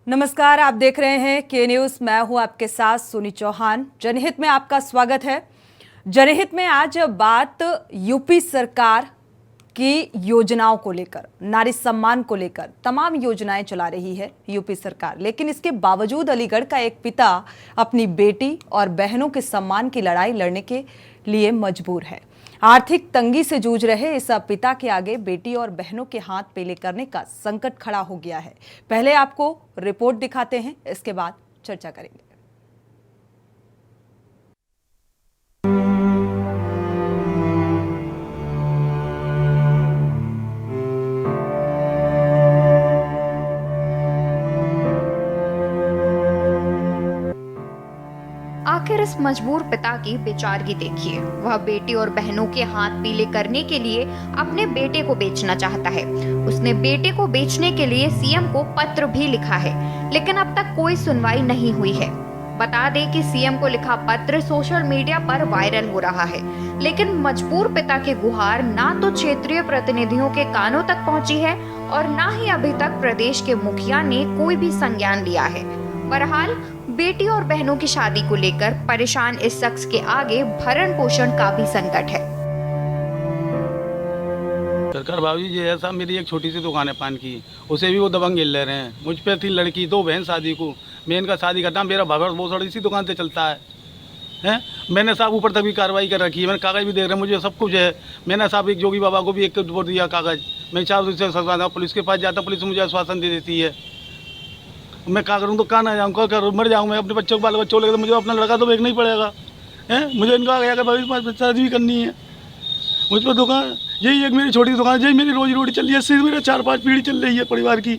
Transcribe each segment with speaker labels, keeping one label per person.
Speaker 1: नमस्कार, आप देख रहे हैं के न्यूज। मैं हूं आपके साथ सोनी चौहान। जनहित में आपका स्वागत है। जनहित में आज बात यूपी सरकार की योजनाओं को लेकर, नारी सम्मान को लेकर तमाम योजनाएं चला रही है यूपी सरकार, लेकिन इसके बावजूद अलीगढ़ का एक पिता अपनी बेटी और बहनों के सम्मान की लड़ाई लड़ने के लिए मजबूर है। आर्थिक तंगी से जूझ रहे इस पिता के आगे बेटी और बहनों के हाथ पीले करने का संकट खड़ा हो गया है। पहले आपको रिपोर्ट दिखाते हैं, इसके बाद चर्चा करेंगे।
Speaker 2: आखिर इस मजबूर पिता की बेचारगी देखिए। वह बेटी और बहनों के हाथ पीले करने के लिए अपने बेटे को बेचना चाहता है। उसने बेटे को बेचने के लिए सीएम को पत्र भी लिखा है, लेकिन अब तक कोई सुनवाई नहीं हुई है। बता दें कि सीएम को लिखा पत्र सोशल मीडिया पर वायरल हो रहा है, लेकिन मजबूर पिता की गुहार ना तो क्षेत्रीय प्रतिनिधियों के कानों तक पहुंची है और ना ही अभी तक प्रदेश के मुखिया ने कोई भी संज्ञान लिया है। बहरहाल बेटी और बहनों की शादी को लेकर परेशान इस शख्स के आगे भरण पोषण का भी संकट है।
Speaker 3: सरकार भाभी जी, ऐसा मेरी एक छोटी सी दुकान है पान की, उसे भी वो दबंग गिल ले रहे हैं। मुझ पे 3 लड़की 2 बहन शादी को, मैं इनका शादी करता हूँ, मेरा भगत वो थोड़ी इसी दुकान से चलता है। मैंने साहब ऊपर तक भी कार्रवाई कर रखी है, मैंने कागज़ भी देख रहे हैं, मुझे सब कुछ है। मैंने साहब एक जोगी बाबा को भी एक वो दिया कागज़, मैं 4 दिन से सरकार पुलिस के पास जाता, पुलिस मुझे आश्वासन दे देती है। मैं क्या करूँ, तो कहाँ ना जाऊँ, क्या करूँ, मर जाऊँ मैं। अपने बच्चों को बाल बच्चों लेकर, तो मुझे अपना लड़का तो देखना ही पड़ेगा है। मुझे इनका आगे कि भविष्य में शादी भी करनी है। मुझ पर दुकान यही एक मेरी छोटी दुकान, यही मेरी रोजी रोटी चल रही है। इससे मेरे 4-5 पीढ़ी चल रही है परिवार की।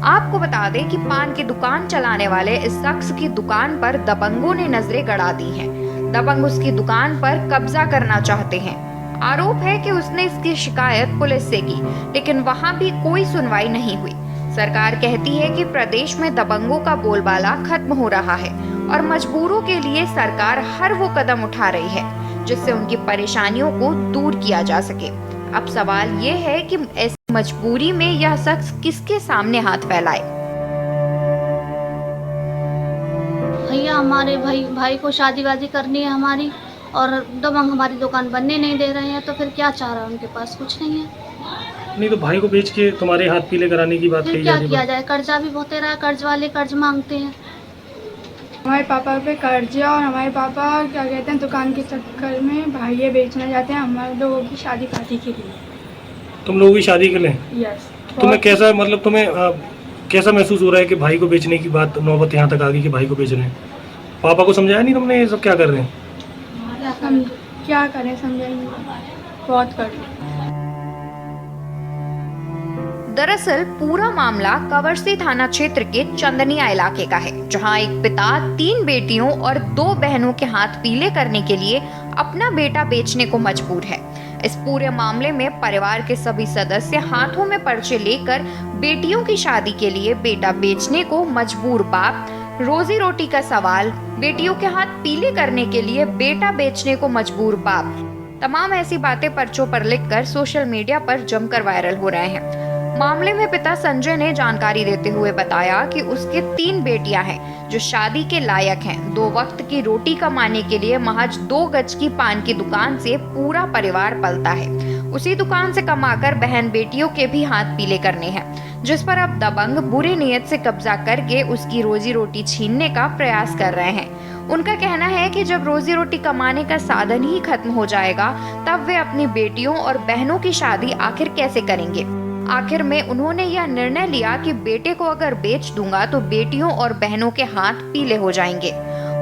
Speaker 2: आपको बता दें कि पान की दुकान चलाने वाले इस शख्स की दुकान पर दबंगों ने नजरें गड़ा दी हैं। दबंग उसकी दुकान पर कब्जा करना चाहते हैं। आरोप है कि उसने इसकी शिकायत पुलिस से की, लेकिन वहां भी कोई सुनवाई नहीं हुई। सरकार कहती है कि प्रदेश में दबंगों का बोलबाला खत्म हो रहा है और मजबूरों के लिए सरकार हर वो कदम उठा रही है जिससे उनकी परेशानियों को दूर किया जा सके। अब सवाल ये है कि ऐसी मजबूरी में यह शख्स किसके सामने हाथ फैलाए।
Speaker 4: भैया, हमारे भाई को शादी वादी करनी है हमारी, और दबंग हमारी दुकान बनने नहीं दे रहे हैं, तो फिर क्या चाह रहा है? उनके पास कुछ नहीं है।
Speaker 5: नहीं तो भाई को बेच के तुम्हारे हाथ पीले कराने की बात
Speaker 4: फिर
Speaker 5: कही
Speaker 4: क्या
Speaker 5: जाती है।
Speaker 4: किया जाए? कर्जा भी बहुत रहा, कर्ज वाले कर्ज मांगते हैं।
Speaker 6: हमारे पापा पे कर्जा, और हमारे पापा क्या कहते हैं, दुकान के चक्कर में भाई ये बेचना चाहते हैं हमारे लोगों की शादी पार्टी के लिए।
Speaker 5: तुम लोगों की शादी के लिए?
Speaker 6: यस।
Speaker 5: तुम्हें कैसा, मतलब तुम्हें कैसा महसूस हो रहा है कि भाई को बेचने की बात नौबत यहाँ तक आ गई कि भाई को बेच रहे हैं? पापा को समझाया नहीं तुमने ये सब क्या कर रहे हैं?
Speaker 6: हम क्या करें, समझाएंगे, बहुत कर रहे।
Speaker 2: दरअसल पूरा मामला कवरसी थाना क्षेत्र के चंदनिया इलाके का है, जहां एक पिता 3 बेटियों और 2 बहनों के हाथ पीले करने के लिए अपना बेटा बेचने को मजबूर है। इस पूरे मामले में परिवार के सभी सदस्य हाथों में पर्चे लेकर बेटियों की शादी के लिए बेटा बेचने को मजबूर बाप, रोजी रोटी का सवाल, बेटियों के हाथ पीले करने के लिए बेटा बेचने को मजबूर बाप, तमाम ऐसी बातें पर्चों पर लिखकर सोशल मीडिया पर जमकर वायरल हो रहे हैं। मामले में पिता संजय ने जानकारी देते हुए बताया कि उसके 3 बेटियां हैं जो शादी के लायक हैं। 2 वक्त की रोटी कमाने के लिए महज 2 गज की पान की दुकान से पूरा परिवार पलता है। उसी दुकान से कमाकर बहन बेटियों के भी हाथ पीले करने हैं, जिस पर अब दबंग बुरी नीयत से कब्जा करके उसकी रोजी रोटी छीनने का प्रयास कर रहे हैं। उनका कहना है कि जब रोजी रोटी कमाने का साधन ही खत्म हो जाएगा, तब वे अपनी बेटियों और बहनों की शादी आखिर कैसे करेंगे। आखिर में उन्होंने यह निर्णय लिया कि बेटे को अगर बेच दूंगा तो बेटियों और बहनों के हाथ पीले हो जाएंगे।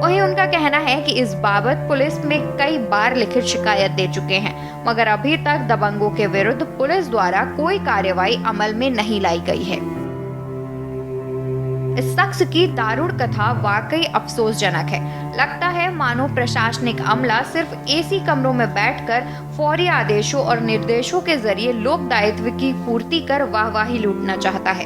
Speaker 2: वहीं उनका कहना है कि इस बाबत पुलिस में कई बार लिखित शिकायत दे चुके हैं, मगर अभी तक दबंगों के विरुद्ध पुलिस द्वारा कोई कार्रवाई अमल में नहीं लाई गई है। इस शख्स की दारुण कथा वाकई अफसोसजनक है। लगता है मानो प्रशासनिक अमला सिर्फ एसी कमरों में बैठकर फौरी आदेशों और निर्देशों के जरिए लोक दायित्व की पूर्ति कर वाहवाही लूटना चाहता है।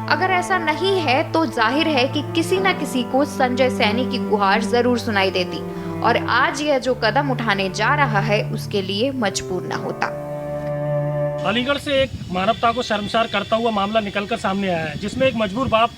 Speaker 2: अगर ऐसा नहीं है तो जाहिर है कि किसी न किसी को संजय सैनी की गुहार जरूर सुनाई देती और आज यह जो कदम उठाने जा रहा है उसके लिए मजबूर न होता।
Speaker 5: अलीगढ़ से एक मानवता को शर्मसार करता हुआ मामला निकलकर सामने आया है, जिसमें एक मजबूर बाप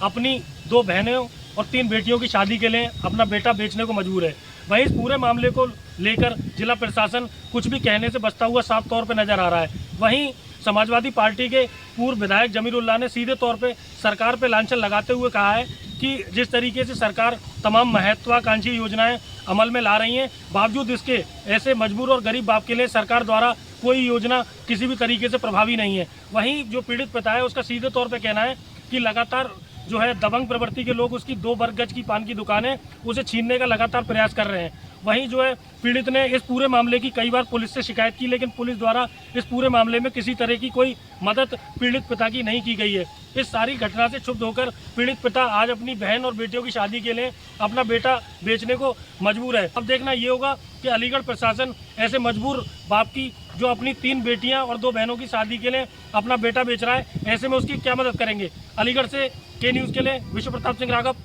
Speaker 5: अपनी 2 बहनों और 3 बेटियों की शादी के लिए अपना बेटा बेचने को मजबूर है। वहीं इस पूरे मामले को लेकर जिला प्रशासन कुछ भी कहने से बचता हुआ साफ तौर पर नजर आ रहा है। वहीं समाजवादी पार्टी के पूर्व विधायक जमीरुल्लाह ने सीधे तौर पे सरकार पे लांछन लगाते हुए कहा है कि जिस तरीके से सरकार तमाम महत्वाकांक्षी योजनाएं अमल में ला रही हैं, बावजूद इसके ऐसे मजबूर और गरीब बाप के लिए सरकार द्वारा कोई योजना किसी भी तरीके से प्रभावी नहीं है। वहीं जो पीड़ित पिता है उसका सीधे तौर पे कहना है कि लगातार जो है दबंग प्रवृत्ति के लोग उसकी 2 वर्ग गज की पान की दुकान है उसे छीनने का लगातार प्रयास कर रहे हैं। वहीं जो है पीड़ित ने इस पूरे मामले की कई बार पुलिस से शिकायत की, लेकिन पुलिस द्वारा इस पूरे मामले में किसी तरह की कोई मदद पीड़ित पिता की नहीं की गई है। इस सारी घटना से क्षुब्ध होकर पीड़ित पिता आज अपनी बहन और बेटियों की शादी के लिए अपना बेटा बेचने को मजबूर है। अब देखना ये होगा कि अलीगढ़ प्रशासन ऐसे मजबूर बाप की जो अपनी 3 बेटियां और 2 बहनों की शादी के लिए अपना बेटा बेच रहा है, ऐसे में उसकी क्या मदद करेंगे। अलीगढ़ से के न्यूज़ के लिए विश्व प्रताप सिंह राघव।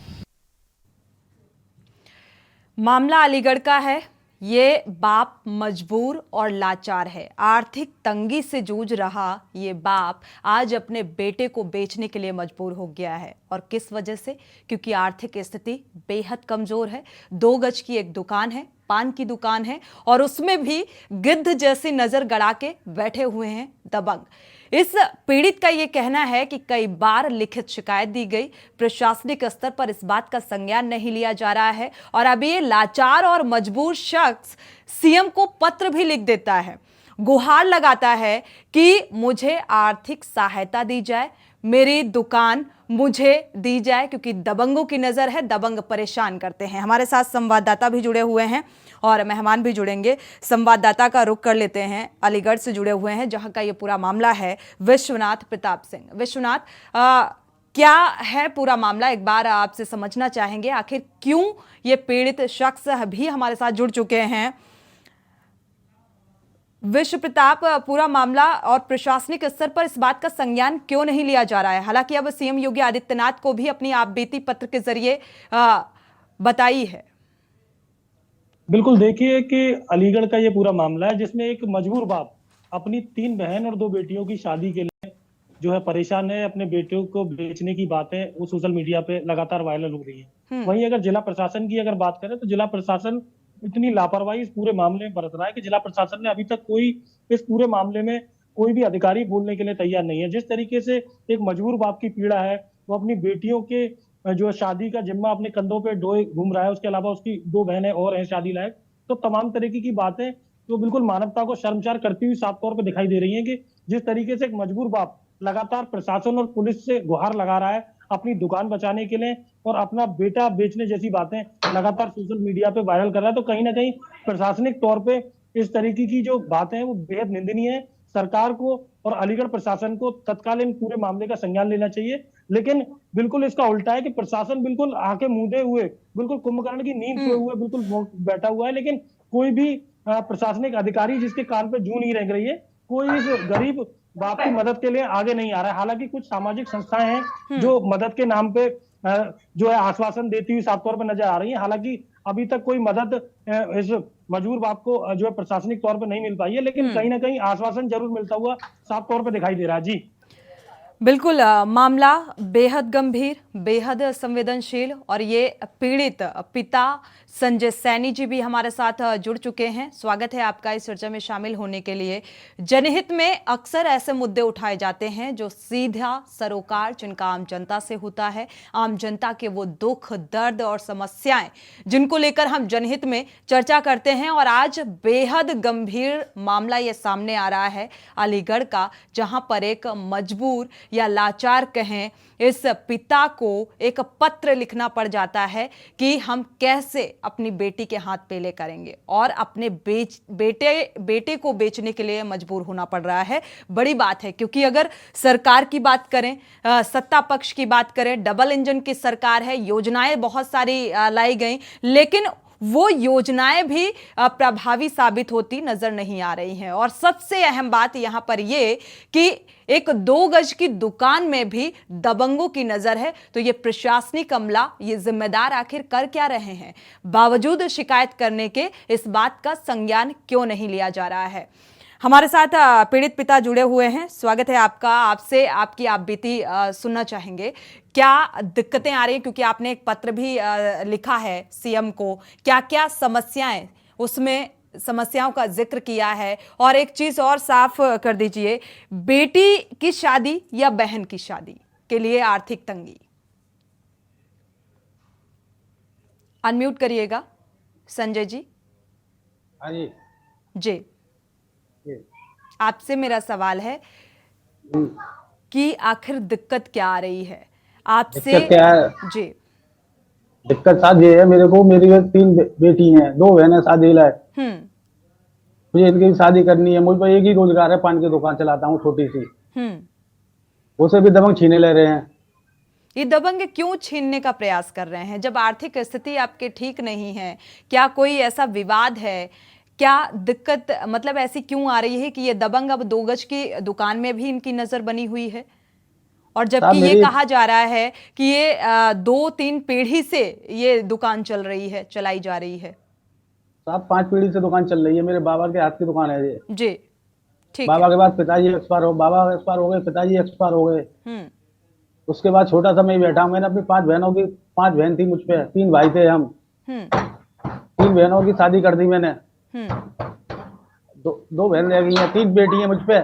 Speaker 1: मामला अलीगढ़ का है। ये बाप मजबूर और लाचार है। आर्थिक तंगी से जूझ रहा ये बाप आज अपने बेटे को बेचने के लिए मजबूर हो गया है। और किस वजह से? क्योंकि आर्थिक स्थिति बेहद कमजोर है। 2 गज की एक दुकान है, पान की दुकान है, और उसमें भी गिद्ध जैसी नजर गड़ा के बैठे हुए हैं दबंग। इस पीड़ित का ये कहना है कि कई बार लिखित शिकायत दी गई, प्रशासनिक स्तर पर इस बात का संज्ञान नहीं लिया जा रहा है, और अब ये लाचार और मजबूर शख्स सीएम को पत्र भी लिख देता है, गुहार लगाता है कि मुझे आर्थिक सहायता दी जाए, मेरी दुकान मुझे दी जाए, क्योंकि दबंगों की नजर है, दबंग परेशान करते हैं। हमारे साथ संवाददाता भी जुड़े हुए हैं और मेहमान भी जुड़ेंगे। संवाददाता का रुख कर लेते हैं, अलीगढ़ से जुड़े हुए हैं जहां का ये पूरा मामला है, विश्वनाथ प्रताप सिंह। विश्वनाथ, क्या है पूरा मामला, एक बार आपसे समझना चाहेंगे। आखिर क्यों ये पीड़ित शख्स भी हमारे साथ जुड़ चुके हैं। विश्व प्रताप, पूरा मामला और प्रशासनिक स्तर पर इस बात का संज्ञान क्यों नहीं लिया जा रहा है? हालांकि अब सीएम योगी आदित्यनाथ को भी अपनी आप बीती पत्र के जरिए बताई है।
Speaker 5: बिल्कुल, देखिए कि अलीगढ़ का ये पूरा मामला है जिसमें एक मजबूर बाप अपनी 3 बहन और 2 बेटियों की शादी के लिए जो है परेशान है। अपने बेटियों को बेचने की बातें वो सोशल मीडिया पे लगातार वायरल हो रही है। वहीं अगर जिला प्रशासन की अगर बात करें तो जिला प्रशासन इतनी लापरवाही इस पूरे मामले में बरत रहा है कि जिला प्रशासन ने अभी तक कोई इस पूरे मामले में कोई भी अधिकारी बोलने के लिए तैयार नहीं है। जिस तरीके से एक मजबूर बाप की पीड़ा है, वो अपनी बेटियों के जो शादी का जिम्मा अपने कंधों पे ढोए घूम रहा है, उसके अलावा उसकी 2 बहनें और हैं शादी लायक, तो तमाम तरीके की बातें तो बिल्कुल मानवता को शर्मसार करती हुई साफ तौर पर दिखाई दे रही है कि जिस तरीके से एक मजबूर बाप लगातार प्रशासन और पुलिस से गुहार लगा रहा है अपनी दुकान बचाने के लिए और अपना बेटा बेचने जैसी बातें लगातार सोशल मीडिया पे वायरल कर रहा है, तो कहीं ना कहीं प्रशासनिक तौर पे इस तरीके की जो बातें हैं वो बेहद निंदनीय है। सरकार को और अलीगढ़ प्रशासन को तत्काल इन पूरे मामले का संज्ञान लेना चाहिए, लेकिन बिल्कुल इसका उल्टा है कि प्रशासन बिल्कुल आंखें मूंदे हुए, बिल्कुल कुंभकर्ण की नींद सोए हुए बिल्कुल बैठा हुआ है, लेकिन कोई भी प्रशासनिक अधिकारी जिसके कान पे जूं नहीं रह रही है, कोई इस गरीब बाप की मदद के लिए आगे नहीं आ रहा है। हालांकि कुछ सामाजिक संस्थाएं हैं जो मदद के नाम पे जो है आश्वासन देती हुई साफ तौर पर नजर आ रही है। हालांकि अभी तक कोई मदद इस मजबूर बाप को जो है प्रशासनिक तौर पर नहीं मिल पाई है, लेकिन कहीं ना कहीं आश्वासन जरूर मिलता हुआ साफ तौर पर दिखाई दे रहा है। जी
Speaker 1: बिल्कुल, मामला बेहद गंभीर, बेहद संवेदनशील, और ये पीड़ित पिता संजय सैनी जी भी हमारे साथ जुड़ चुके हैं। स्वागत है आपका इस चर्चा में शामिल होने के लिए। जनहित में अक्सर ऐसे मुद्दे उठाए जाते हैं जो सीधा सरोकार जिनका आम जनता से होता है, आम जनता के वो दुख, दर्द और समस्याएं जिनको लेकर हम जनहित में चर्चा करते हैं। और आज बेहद गंभीर मामला ये सामने आ रहा है अलीगढ़ का, जहां पर एक मजबूर या लाचार कहें इस पिता को एक पत्र लिखना पड़ जाता है कि हम कैसे अपनी बेटी के हाथ पेले करेंगे, और अपने बेटे को बेचने के लिए मजबूर होना पड़ रहा है। बड़ी बात है, क्योंकि अगर सरकार की बात करें, सत्ता पक्ष की बात करें, डबल इंजन की सरकार है, योजनाएं बहुत सारी लाई गई, लेकिन वो योजनाएं भी प्रभावी साबित होती नजर नहीं आ रही हैं। और सबसे अहम बात यहां पर ये कि एक 2 गज की दुकान में भी दबंगों की नजर है। तो ये प्रशासनिक अमला, ये जिम्मेदार आखिर कर क्या रहे हैं? बावजूद शिकायत करने के इस बात का संज्ञान क्यों नहीं लिया जा रहा है? हमारे साथ पीड़ित पिता जुड़े हुए हैं, स्वागत है आपका। आपसे आपकी आप बीती सुनना चाहेंगे, क्या दिक्कतें आ रही हैं, क्योंकि आपने एक पत्र भी लिखा है सीएम को, क्या क्या समस्याएं, उसमें समस्याओं का जिक्र किया है। और एक चीज और साफ कर दीजिए, बेटी की शादी या बहन की शादी के लिए आर्थिक तंगी। अनम्यूट करिएगा संजय जी।
Speaker 3: हाँ जी
Speaker 1: जी, आपसे मेरा सवाल है कि आखिर दिक्कत क्या आ रही है आपसे।
Speaker 7: दिक्कत क्या है?
Speaker 1: जी,
Speaker 7: दिक्कत साथ ये है, मेरे को मेरी 3 बेटी हैं, 2 बहनें शादी लायक। मुझे इनकी भी शादी करनी है। मुझ पर एक ही रोजगार है, पान की दुकान चलाता हूँ छोटी सी। उसे भी दबंग छीने ले रहे हैं।
Speaker 1: ये दबंग क्यों छीनने का प्रयास कर रहे हैं जब आर्थिक स्थिति आपके ठीक नहीं है? क्या कोई ऐसा विवाद है? क्या दिक्कत, मतलब ऐसी क्यों आ रही है कि ये दबंग अब 2 गज की दुकान में भी इनकी नजर बनी हुई है? और जबकि ये कहा जा रहा है कि ये 2-3 पीढ़ी से ये दुकान चल रही है, चलाई जा रही है।
Speaker 7: साहब 5 पीढ़ी से दुकान चल रही है। मेरे बाबा के हाथ की दुकान है ये।
Speaker 1: जी, ठीक
Speaker 7: बाबा
Speaker 1: है।
Speaker 7: के बाद पिताजी एक्सपायर हो, बाबा एक्सपायर हो गए, पिताजी एक्सपायर हो गए। उसके बाद छोटा सा मैं ही बैठा हूं। मैंने अपनी 5 बहनों की, 5 बहन थी मुझ पे, 3 भाई थे हम। 3 बहनों की शादी कर दी मैंने। 2 बहन रह गई हैं, 3 बेटी हैं मुझ पे।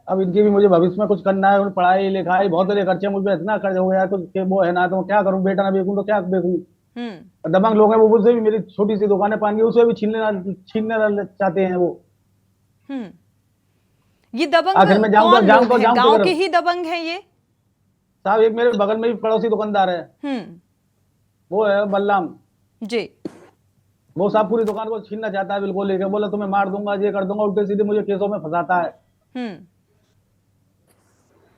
Speaker 7: अब इनकी भी मुझे भविष्य में कुछ करना है, पढ़ाई लिखाई बहुत सारे खर्चे मुझ पे, इतना खर्च हो गया कुछ वो है ना, तो क्या करूं? बेटा ना बेचूं तो क्या बेचूं? दबंग लोग हैं वो, मुझसे भी मेरी छोटी सी दुकान है पान की, उसे भी छीनने चाहते हैं वो।
Speaker 1: ये दबंग
Speaker 7: आखिर में
Speaker 1: कौन लोग हैं? गांव
Speaker 7: करो।
Speaker 1: के ही दबंग हैं ये?
Speaker 7: साहब एक मेरे बगल में भी पड़ोसी दुकानदार है, वो है बलराम
Speaker 1: जी।
Speaker 7: वो साहब पूरी दुकान को छीनना चाहता है बिल्कुल लेके। बोला तुम्हें मार दूंगा, ये कर दूंगा, उल्टे सीधे मुझे केसों में फंसाता है।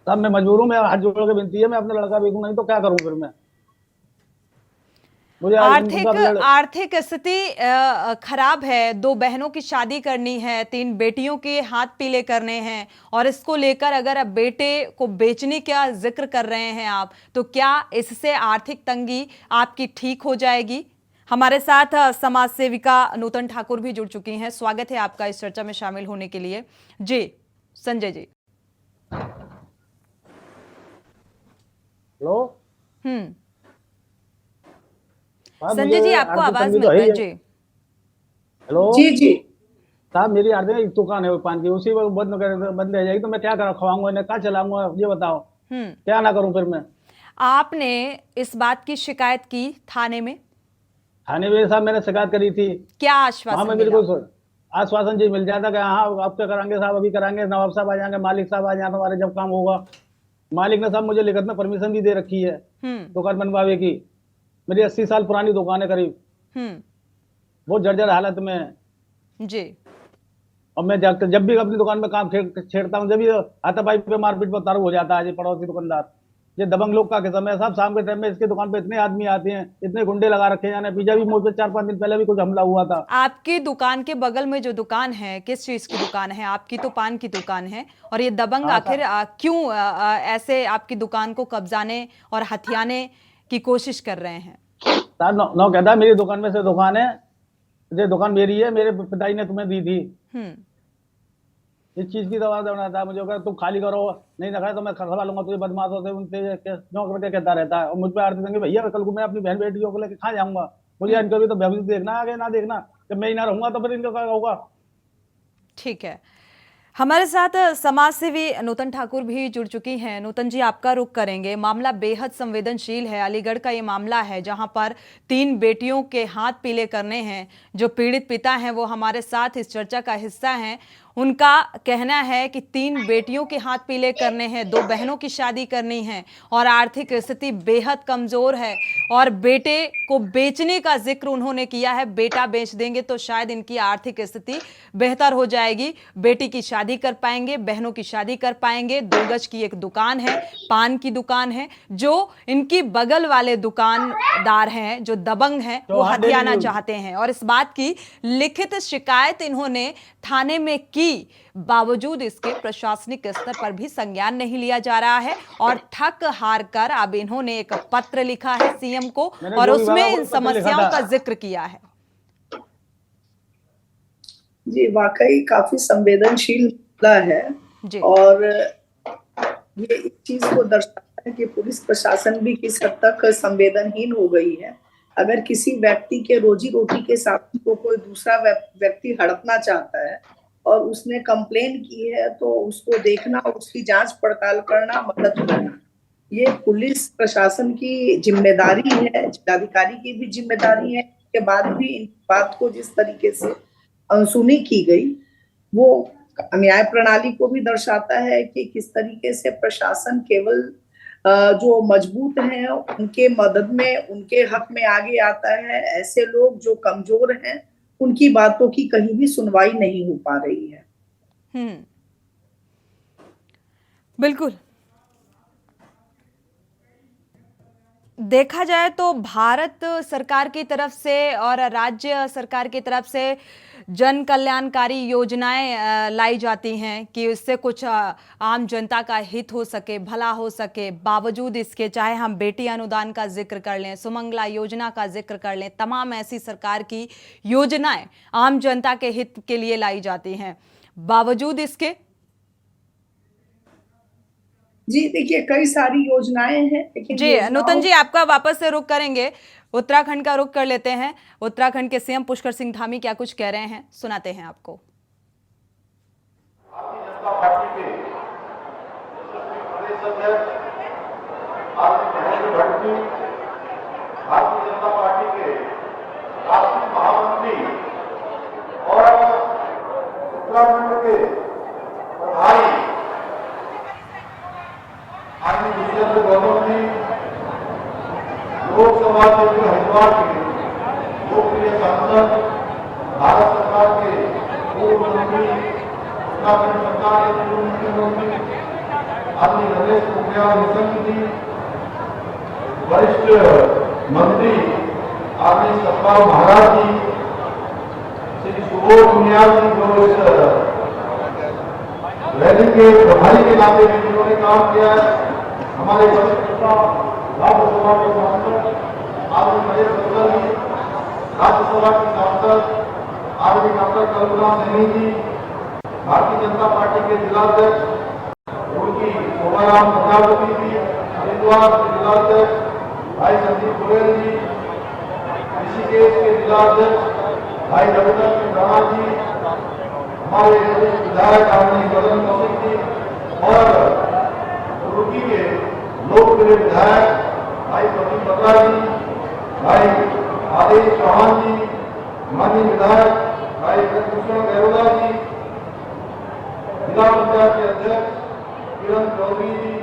Speaker 7: साहब मैं मजबूर हूँ, मैं हाथ जोड़ के विनती है, मैं अपना लड़का बेचूं, नहीं तो क्या करूं फिर मैं? मुझे
Speaker 1: आर्थिक स्थिति खराब है, 2 बहनों की शादी करनी है, 3 बेटियों के हाथ पीले करने हैं, और इसको लेकर अगर अब बेटे को बेचने का जिक्र कर रहे हैं आप, तो क्या इससे आर्थिक तंगी आपकी ठीक हो जाएगी? हमारे साथ समाज सेविका नूतन ठाकुर भी जुड़ चुकी हैं, स्वागत है आपका इस चर्चा में शामिल होने के लिए। जी संजय जी।
Speaker 7: हेलो
Speaker 1: संजय जी, आपको आवाज मिल रही है? जी
Speaker 7: हेलो
Speaker 8: जी
Speaker 7: साहब, मेरी आर्थिक दुकान है वो पान की, उसी वक्त बंद रह जाएगी तो मैं क्या करा, खवाऊंगा इन्हें, क्या चलाऊंगा? ये बताओ क्या ना करूं फिर मैं?
Speaker 1: आपने इस बात की शिकायत की थाने में?
Speaker 7: थाने में साहब मैंने शिकायत करी थी।
Speaker 1: क्या आश्वासन
Speaker 7: मेरे
Speaker 1: मिला?
Speaker 7: को आश्वासन जी मिल जाता कि हाँ अब क्या करांगे साहब, अभी करांगे, नवाब साहब आ जाएंगे, मालिक साहब आ जाएंगे, हमारे जब काम होगा। मालिक ने साहब मुझे लिखत में परमिशन भी दे रखी है दुकान बनवावे की। मेरी 80 साल पुरानी दुकान है करीब, बहुत जर्जर हालत में है
Speaker 1: जी।
Speaker 7: और मैं जब भी अपनी दुकान में काम छेड़ता हूँ, जब भी हाथापाई पे मारपीट पर उतारू हो जाता है ये पड़ोसी दुकानदार। ये दबंग लोग का किस्म है साहब। शाम के टाइम में इसकी दुकान पे इतने आदमी आते हैं, इतने गुंडे लगा रखे हैं। पीछे भी मुझ पे 4-5 दिन पहले भी कुछ हमला हुआ था।
Speaker 1: आपकी दुकान के बगल में जो दुकान है, किस चीज की दुकान है? आपकी तो पान की दुकान है, और ये दबंग आखिर क्यों ऐसे आपकी दुकान को कब्जाने और हथियाने की कोशिश कर रहे हैं?
Speaker 7: साहब नौ कहता मेरी दुकान में से दुकान है, ये दुकान मेरी है, मेरे पिताजी ने तुम्हें दी थी। इस चीज की दवा देना था मुझे, अगर तुम खाली करो नहीं रखा तो मैं खरवा लूंगा तुझे, बदमाशों से उनसे क्यों करके कहता रहता है। और मुझ पर आरती देंगे भैया, कल को मैं अपनी बहन बेटियों को लेकर कहाँ जाऊंगा? मुझे इनको भी तो भविष्य देखना, आगे ना देखना। जब मैं ही ना रहूंगा तो फिर इनको क्या होगा?
Speaker 1: ठीक है, हमारे साथ समाज सेवी नूतन ठाकुर भी जुड़ चुकी हैं। नूतन जी, आपका रुख करेंगे। मामला बेहद संवेदनशील है। अलीगढ़ का ये मामला है जहां पर 3 बेटियों के हाथ पीले करने हैं। जो पीड़ित पिता हैं वो हमारे साथ इस चर्चा का हिस्सा हैं। उनका कहना है कि 3 बेटियों के हाथ पीले करने हैं, 2 बहनों की शादी करनी है, और आर्थिक स्थिति बेहद कमजोर है, और बेटे को बेचने का जिक्र उन्होंने किया है। बेटा बेच देंगे तो शायद इनकी आर्थिक स्थिति बेहतर हो जाएगी, बेटी की शादी कर पाएंगे, बहनों की शादी कर पाएंगे। 2 गज की एक दुकान है, पान की दुकान है, जो इनकी बगल वाले दुकानदार हैं, जो दबंग हैं, वो हथियाना चाहते हैं। और इस बात की लिखित शिकायत इन्होंने थाने में की, बावजूद इसके प्रशासनिक स्तर पर भी संज्ञान नहीं लिया जा रहा है। और थक हार कर अब इन्होंने एक पत्र लिखा है सीएम को, और उसमें इन समस्याओं का जिक्र किया है।
Speaker 8: जी वाकई काफी संवेदनशील मामला है
Speaker 1: जी
Speaker 8: और ये इस चीज को दर्शाता है कि पुलिस प्रशासन भी किस हद तक संवेदनहीन हो गई है। अगर किसी व्यक्ति के रोजी रोटी के साथी को कोई दूसरा व्यक्ति हड़पना चाहता है और उसने कंप्लेन की है तो उसको देखना, उसकी जांच पड़ताल करना, मदद करना, ये पुलिस प्रशासन की जिम्मेदारी है, जिलाधिकारी की भी जिम्मेदारी है। के बाद भी इन बात को जिस तरीके से अनसुनी की गई वो न्याय प्रणाली को भी दर्शाता है कि किस तरीके से प्रशासन केवल जो मजबूत हैं उनके मदद में, उनके हक में आगे आता है। ऐसे लोग जो कमजोर हैं उनकी बातों की कहीं भी सुनवाई नहीं हो पा रही है।
Speaker 1: बिल्कुल। देखा जाए तो भारत सरकार की तरफ से और राज्य सरकार की तरफ से जन कल्याणकारी योजनाएं लाई जाती हैं कि उससे कुछ आम जनता का हित हो सके, भला हो सके। बावजूद इसके, चाहे हम बेटी अनुदान का जिक्र कर लें, सुमंगला योजना का जिक्र कर लें, तमाम ऐसी सरकार की योजनाएं आम जनता के हित के लिए लाई जाती हैं। बावजूद इसके
Speaker 8: जी देखिए कई सारी योजनाएं हैं लेकिन
Speaker 1: जी नूतन जी, आपका वापस से रुख करेंगे, उत्तराखंड का रुख कर लेते हैं। उत्तराखंड के सीएम पुष्कर सिंह धामी क्या कुछ कह रहे हैं, सुनाते हैं आपको।
Speaker 9: भारतीय जनता पार्टी के राष्ट्रीय महामंत्री और उत्तराखंड के प्रभारी आदरणीय विजयेंद्र गौतम जी, लोकसभा क्षेत्र हरिद्वार के लोकप्रिय सांसद, भारत सरकार के पूर्व मंत्री, उत्तराखंड सरकार के पूर्व मुख्यमंत्री आदरणीय रमेश पोखरियाल निशंक जी, वरिष्ठ मंत्री आदरणीय सतपाल महाराज जी, श्री सुबोध उनियाल जी जो इस रैली के प्रभारी के नाते में जिन्होंने काम किया है, हमारे वरिष्ठ नेता राज्यसभा के सांसद आदरणीय महेश बंसल जी, राज्यसभा के सांसद आदरणीय डॉक्टर करुणा सैनी जी, भारतीय जनता पार्टी के जिलाध्यक्ष उनकी शोभाराम प्रजापति जी, हरिद्वार के जिलाध्यक्ष भाई संदीप गोयल जी, ऋषिकेश के जिलाध्यक्ष भाई रविंद्र राणा जी, हमारे विधायक आदरणीय गगन कौशिक जी और रुड़की के लोकप्रिय विधायक भाई प्रदीप बत्रा जी, भाई आदेश चौहान जी, माननीय विधायक भाई कृष्ण गैरोला जी, जिला पंचायत के अध्यक्ष किरण चौधरी जी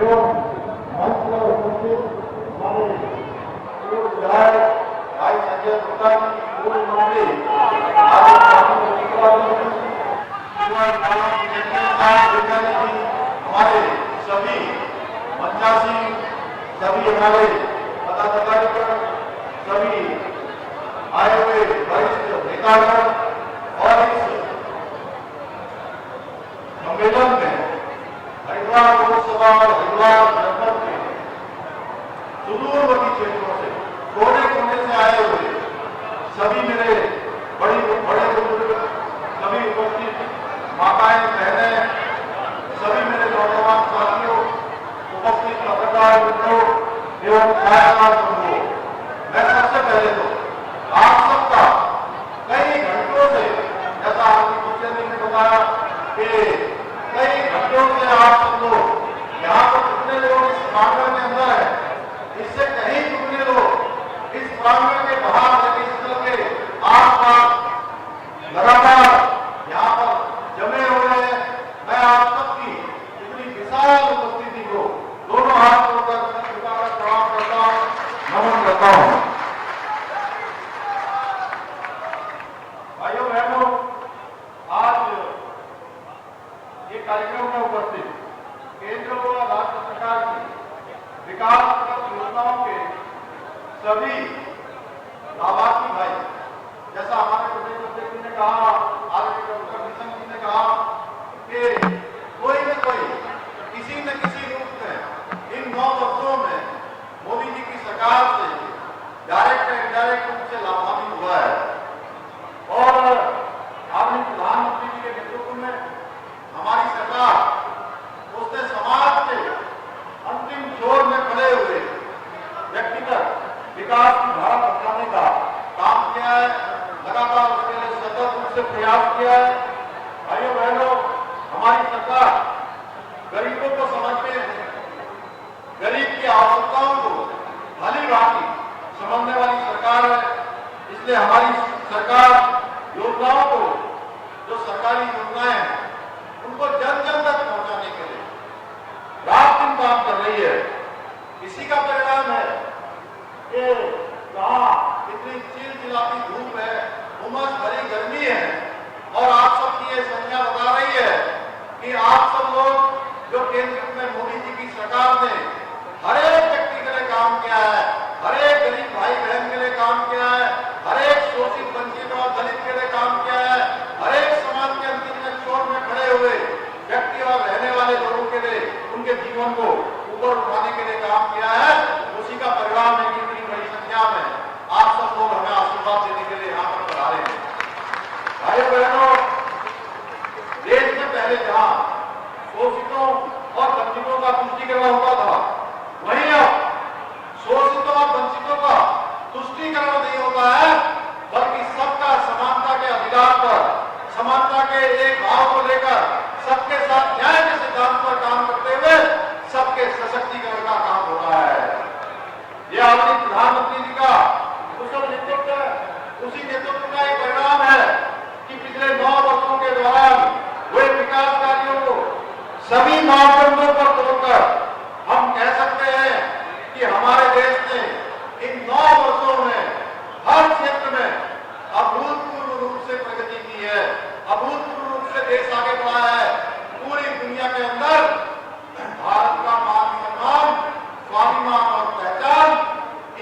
Speaker 9: एवं मंच पर उपस्थित हमारे पूर्व विधायक भाई संजय गुप्ता जी, पूर्व मंत्री हमारे सभी मंचासी, सभी हमारे पदाधिकारीगण, सभी आए हुए वरिष्ठ नेतागण और इस सम्मेलन में हरिद्वार लोकसभा और हरिद्वार जनपद के सुदूरवर्ती क्षेत्रों से, कोने कोने से आए हुए सभी मेरे बड़े बुजुर्ग, सभी उपस्थित माताएं, बहनें, सभी मेरे नौजवान साथियों, उपस्थित पत्रकार मित्रों एवं छायाकार बंधुओं, मैं सबसे पहले तो आप सबका कई घंटों से, जैसा आपकी मुख्यमंत्री ने बताया कि कई घंटों से आप सब लोग यहाँ पर कितने लोग इस प्रांगण के अंदर है, इससे कहीं कितने लोग इस प्रांगण के बाहर इस तरह के आसपास लगातार यहाँ पर जमे हुए हैं। मैं आप सबकी इतनी विशाल उपस्थिति को दोनों हाथ जोड़कर प्रणाम करता हूँ, नमन करता हूँ। भाइयों बहनों, आज ये कार्यक्रम में उपस्थित केंद्र व राज्य सरकार की विकास योजनाओं के सभी लाभार्थी भाई, जैसा हमारे प्रदेश अध्यक्ष ने कहा, आदरणीय डॉक्टर निशंक जी ने कहा कि कोई न कोई किसी न किसी रूप में इन 9 वर्षों में मोदी जी की सरकार से डायरेक्ट या इनडायरेक्ट रूप से लाभान्वित हुआ है और इसलिए हमारी सरकार योजनाओं को, जो सरकारी योजनाएं हैं, उनको जन जन तक पहुंचाने के लिए रात दिन काम कर रही है। इसी का परिणाम है कि कहाँ इतनी चिलचिलाती धूप है, उमस भरी गर्मी है, और आप सबकी ये संख्या बता रही है कि आप सब लोग जो केंद्र में मोदी जी की सरकार ने हर एक व्यक्ति के लिए काम किया है, हर एक गरीब भाई बहन के लिए काम किया है, हर एक शोषित वंचित और दलित के लिए काम किया है, हर एक समाज के अंतिम छोर में खड़े हुए व्यक्ति और रहने वाले लोगों के लिए उनके जीवन को ऊपर उठाने के लिए काम किया है। उसी का परिणाम है कि इतनी बड़ी संख्या में आप सब लोग हमें आशीर्वाद देने के लिए यहाँ पर पधारे हैं। भाइयों बहनों, देश में पहले जहाँ शोषितों और वंचितों का तुष्टीकरण होता था, वहीं अब शोषितों और वंचितों का तुष्टीकरण नहीं होता है, बल्कि सबका समानता के अधिकार पर, समानता के एक भाव को लेकर सबके साथ न्याय के सिद्धांत पर काम करते हुए सबके सशक्तिकरण का काम हो रहा है। यह आदरणीय प्रधानमंत्री जी का कुशल नेतृत्व, उसी नेतृत्व का एक परिणाम है कि पिछले 9 वर्षों के दौरान हुए विकास कार्यों को सभी मापदंडों पर तोड़कर हम कह सकते हैं कि हमारे देश ने इन 9 वर्षों में हर क्षेत्र में अभूतपूर्व रूप से प्रगति की है, अभूतपूर्व रूप से देश आगे बढ़ा है। पूरी दुनिया के अंदर भारत का मान सम्मान, स्वाभिमान और पहचान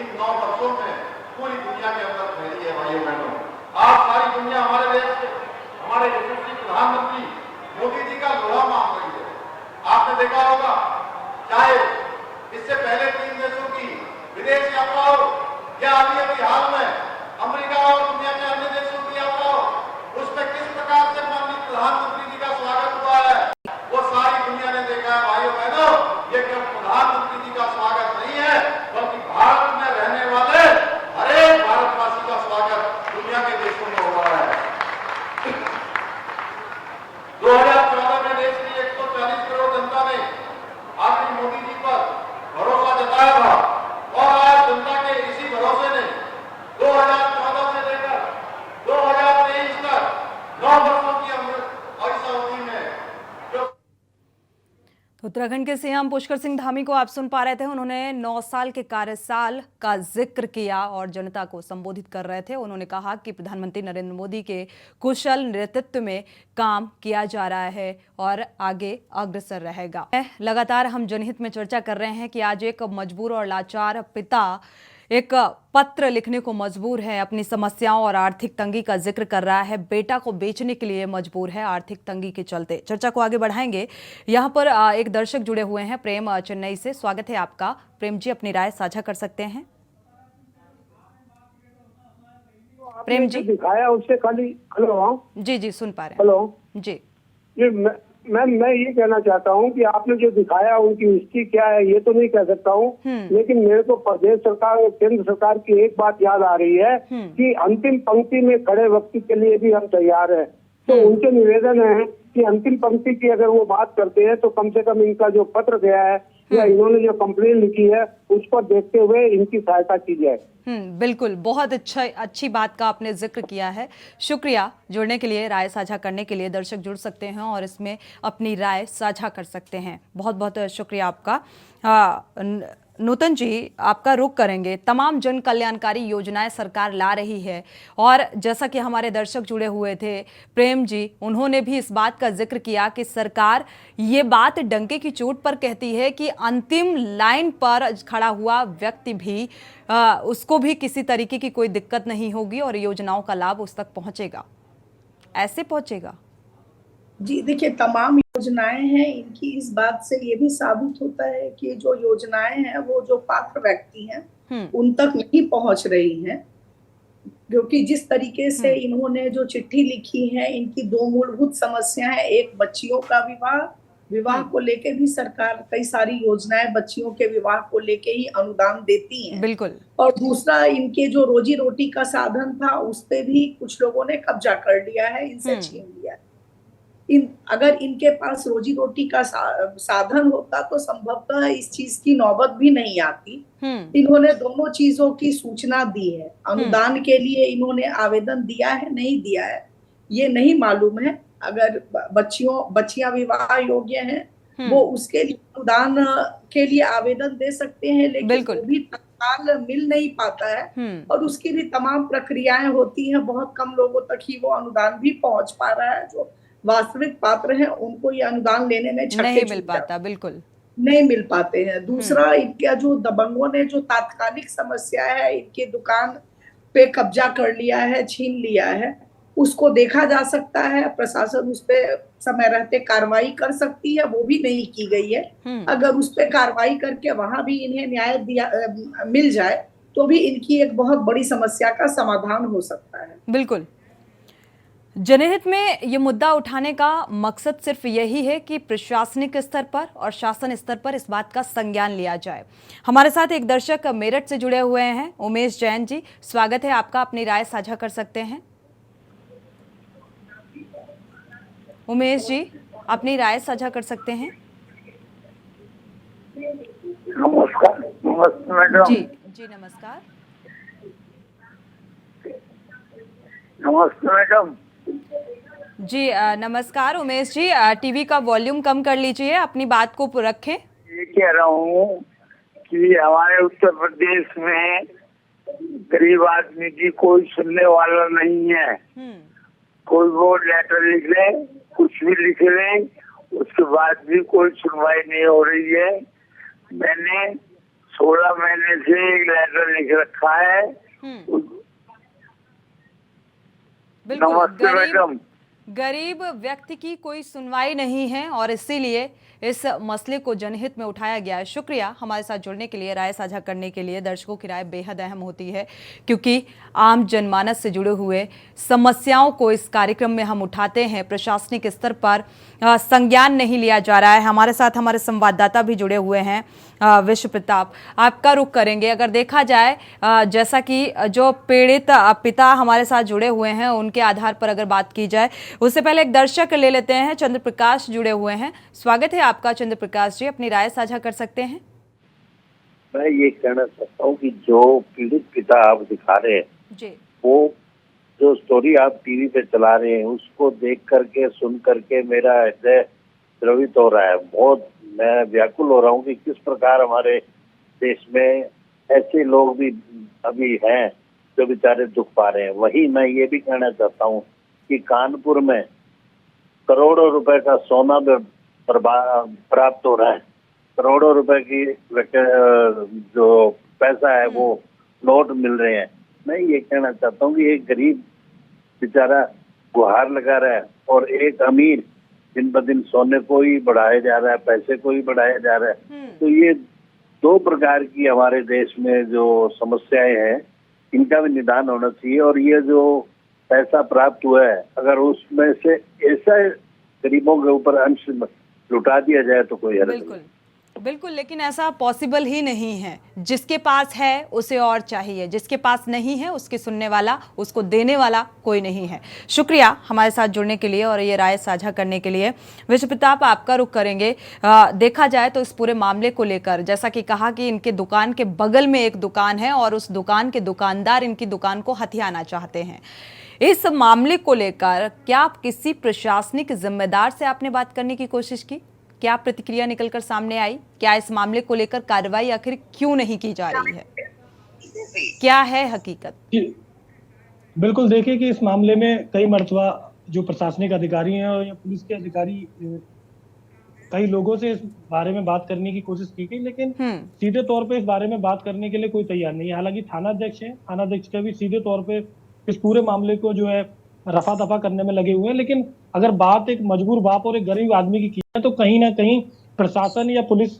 Speaker 9: इन 9 वर्षों में पूरी दुनिया के अंदर फैली है। भाइयों बहनों, आज सारी दुनिया हमारे देश के, हमारे यशस्वी प्रधानमंत्री मोदी जी का लोहा मांग रही है। आपने देखा होगा, चाहे इससे पहले 3 देशों की विदेश यात्रा हो या अभी हाल में अमेरिका और दुनिया के अन्य देशों की यात्रा हो, उसमें किस प्रकार से माननीय प्रधानमंत्री जी का स्वागत हुआ है, वो सारी दुनिया ने देखा है। भाइयों बहनों, ये केवल प्रधानमंत्री जी का स्वागत नहीं है, बल्कि भारत में रहने वाले हर एक भारतवासी का स्वागत दुनिया के देशों में हो रहा है। 2014 में देश की 140 करोड़ जनता ने आदरणीय मोदी जी पर भरोसा जताया था, और आज जनता के इसी भरोसे ने 2014 से लेकर 2023 तक 9 वर्षों की इस अवधि में जो
Speaker 1: उत्तराखंड के सीएम पुष्कर सिंह धामी को आप सुन पा रहे थे। उन्होंने 9 साल के कार्यकाल का जिक्र किया और जनता को संबोधित कर रहे थे। उन्होंने कहा कि प्रधानमंत्री नरेंद्र मोदी के कुशल नेतृत्व में काम किया जा रहा है और आगे अग्रसर रहेगा। लगातार हम जनहित में चर्चा कर रहे हैं कि आज एक मजबूर और लाचार पिता एक पत्र लिखने को मजबूर है, अपनी समस्याओं और आर्थिक तंगी का जिक्र कर रहा है। बेटा को बेचने के लिए मजबूर है आर्थिक तंगी के चलते। चर्चा को आगे बढ़ाएंगे। यहाँ पर एक दर्शक जुड़े हुए हैं, प्रेम चेन्नई से। स्वागत है आपका। प्रेम जी, अपनी राय साझा कर सकते हैं। प्रेम जी
Speaker 10: दिखाया उससे खाली। हेलो
Speaker 1: जी जी, सुन पा रहे हैं।
Speaker 10: हेलो
Speaker 1: जी
Speaker 10: ये मैं ये कहना चाहता हूँ कि आपने जो दिखाया उनकी हिस्ट्री क्या है ये तो नहीं कह सकता हूँ, लेकिन मेरे को प्रदेश सरकार और केंद्र सरकार की एक बात याद आ रही है कि अंतिम पंक्ति में खड़े व्यक्ति के लिए भी हम तैयार हैं। तो उनसे निवेदन है कि अंतिम पंक्ति की अगर वो बात करते हैं तो कम से कम इनका जो पत्र गया है या इन्होंने जो कंप्लेन लिखी है उस पर देखते हुए इनकी सहायता की जाए।
Speaker 1: बिल्कुल, बहुत अच्छी बात का आपने जिक्र किया है। शुक्रिया जुड़ने के लिए, राय साझा करने के लिए। दर्शक जुड़ सकते हैं और इसमें अपनी राय साझा कर सकते हैं। बहुत बहुत शुक्रिया आपका। नूतन जी, आपका रुख करेंगे। तमाम जन कल्याणकारी योजनाएं सरकार ला रही है और जैसा कि हमारे दर्शक जुड़े हुए थे प्रेम जी, उन्होंने भी इस बात का जिक्र किया कि सरकार ये बात डंके की चोट पर कहती है कि अंतिम लाइन पर खड़ा हुआ व्यक्ति भी उसको भी किसी तरीके की कोई दिक्कत नहीं होगी और योजनाओं का लाभ उस तक पहुंचेगा। ऐसे पहुंचेगा?
Speaker 8: जी देखिए, तमाम योजनाएं हैं, इनकी इस बात से ये भी साबित होता है कि जो योजनाएं हैं वो जो पात्र व्यक्ति हैं उन तक नहीं पहुंच रही हैं, क्योंकि जिस तरीके से इन्होंने जो चिट्ठी लिखी है, इनकी 2 मूलभूत समस्याएं हैं। एक, बच्चियों का विवाह को लेके भी सरकार कई सारी योजनाएं बच्चियों के विवाह को लेके ही अनुदान देती है।
Speaker 1: बिल्कुल।
Speaker 8: और दूसरा, इनके जो रोजी रोटी का साधन था उस पे भी कुछ लोगों ने कब्जा कर लिया है, इनसे छीन लिया है। अगर इनके पास रोजी रोटी का साधन होता तो संभवतः इस चीज की नौबत भी नहीं आती। इन्होंने दोनों चीजों की सूचना दी है। अनुदान के लिए इन्होंने आवेदन दिया है, नहीं दिया है ये नहीं मालूम है। अगर बच्चियां विवाह योग्य हैं वो उसके लिए अनुदान के लिए आवेदन दे सकते हैं, लेकिन वो भी तत्काल मिल नहीं पाता है और उसकी भी तमाम प्रक्रियाएं होती हैं। बहुत कम लोगों तक ही वो अनुदान भी पहुंच पा रहा है। जो वास्तविक पात्र हैं उनको ये अनुदान लेने में
Speaker 1: नहीं मिल पाता, बिल्कुल
Speaker 8: नहीं मिल पाते हैं। दूसरा, इनका जो दबंगों ने जो तात्कालिक समस्या है, इनकी दुकान पे कब्जा कर लिया है, छीन लिया है, उसको देखा जा सकता है। प्रशासन उस पे समय रहते कार्रवाई कर सकती है, वो भी नहीं की गई है। अगर उस पे कार्रवाई करके वहां भी इन्हें न्याय मिल जाए तो भी इनकी एक बहुत बड़ी समस्या का समाधान हो सकता है।
Speaker 1: बिल्कुल। जनहित में ये मुद्दा उठाने का मकसद सिर्फ यही है कि प्रशासनिक स्तर पर और शासन स्तर पर इस बात का संज्ञान लिया जाए। हमारे साथ एक दर्शक मेरठ से जुड़े हुए हैं, उमेश जैन जी, स्वागत है आपका, अपनी राय साझा कर सकते हैं। उमेश जी, अपनी राय साझा कर सकते हैं।
Speaker 11: नमस्कार। नमस्ते मैडम
Speaker 1: जी जी, नमस्कार।
Speaker 11: नमस्ते मैडम
Speaker 1: जी नमस्कार उमेश जी, टीवी का वॉल्यूम कम कर लीजिए, अपनी बात को रखें।
Speaker 11: ये कह रहा हूँ कि हमारे उत्तर प्रदेश में गरीब आदमी की कोई सुनने वाला नहीं है। कोई वो लेटर लिख ले, कुछ भी लिख ले, उसके बाद भी कोई सुनवाई नहीं हो रही है। मैंने 16 महीने से एक लेटर लिख रखा है। नमस्ते मैडम।
Speaker 1: गरीब व्यक्ति की कोई सुनवाई नहीं है और इसीलिए इस मसले को जनहित में उठाया गया है। शुक्रिया हमारे साथ जुड़ने के लिए, राय साझा करने के लिए। दर्शकों की राय बेहद अहम होती है क्योंकि आम जनमानस से जुड़े हुए समस्याओं को इस कार्यक्रम में हम उठाते हैं। प्रशासनिक स्तर पर संज्ञान नहीं लिया जा रहा है। हमारे साथ हमारे संवाददाता भी जुड़े हुए हैं, विश्व प्रताप, आपका रुख करेंगे। अगर देखा जाए जैसा कि जो पीड़ित पिता हमारे साथ जुड़े हुए हैं उनके आधार पर अगर बात की जाए, उससे पहले एक दर्शक ले लेते हैं, चंद्र प्रकाश जुड़े हुए हैं। स्वागत है आपका चंद्र प्रकाश जी, अपनी राय साझा कर सकते हैं।
Speaker 11: मैं ये कहना चाहता हूँ कि जो पीड़ित पिता आप दिखा रहे हैं
Speaker 1: जी,
Speaker 11: वो जो स्टोरी आप टीवी पे चला रहे हैं उसको देख करके सुन करके मेरा हृदय द्रवित हो रहा है। बहुत मैं व्याकुल हो रहा हूँ कि किस प्रकार हमारे देश में ऐसे लोग भी अभी हैं जो बेचारे दुख पा रहे हैं। वही मैं ये भी कहना चाहता हूँ कि कानपुर में करोड़ों रुपए का सोना प्राप्त हो रहा है। करोड़ों रुपए की जो पैसा है वो नोट मिल रहे हैं। मैं ये कहना चाहता हूँ कि एक गरीब बेचारा गुहार लगा रहा है और एक अमीर दिन ब दिन सोने को ही बढ़ाया जा रहा है, पैसे को ही बढ़ाया जा रहा है। तो ये दो प्रकार की हमारे देश में जो समस्याएं हैं इनका भी निदान होना चाहिए। और ये जो पैसा प्राप्त हुआ है अगर उसमें से ऐसा गरीबों के ऊपर अंश लुटा दिया जाए तो कोई हर्ज नहीं।
Speaker 1: बिल्कुल, लेकिन ऐसा पॉसिबल ही नहीं है। जिसके पास है उसे और चाहिए, जिसके पास नहीं है उसके सुनने वाला, उसको देने वाला कोई नहीं है। शुक्रिया हमारे साथ जुड़ने के लिए और ये राय साझा करने के लिए। विश्व प्रताप, आपका रुख करेंगे। देखा जाए तो इस पूरे मामले को लेकर, जैसा कि कहा कि इनके दुकान के बगल में एक दुकान है और उस दुकान के दुकानदार इनकी दुकान को हथियाना चाहते हैं। इस मामले को लेकर क्या किसी प्रशासनिक जिम्मेदार से आपने बात करने की कोशिश की? क्या प्रतिक्रिया निकलकर सामने आई? क्या इस मामले को लेकर कार्रवाई आखिर क्यों नहीं की जा रही है? क्या है हकीकत?
Speaker 5: बिल्कुल, देखिए कि इस मामले में कई मर्तबा जो प्रशासनिक अधिकारी हैं और या पुलिस के अधिकारी कई लोगों से इस बारे में बात करने की कोशिश की गई, लेकिन सीधे तौर पे इस बारे में बात करने के लिए कोई तैयार नहीं है। हालांकि थाना अध्यक्ष है, थाना अध्यक्ष का भी सीधे तौर पे इस पूरे मामले को जो है रफा दफा करने में लगे हुए हैं। लेकिन अगर बात एक मजबूर बाप और एक गरीब आदमी की है तो कहीं ना कहीं प्रशासन या पुलिस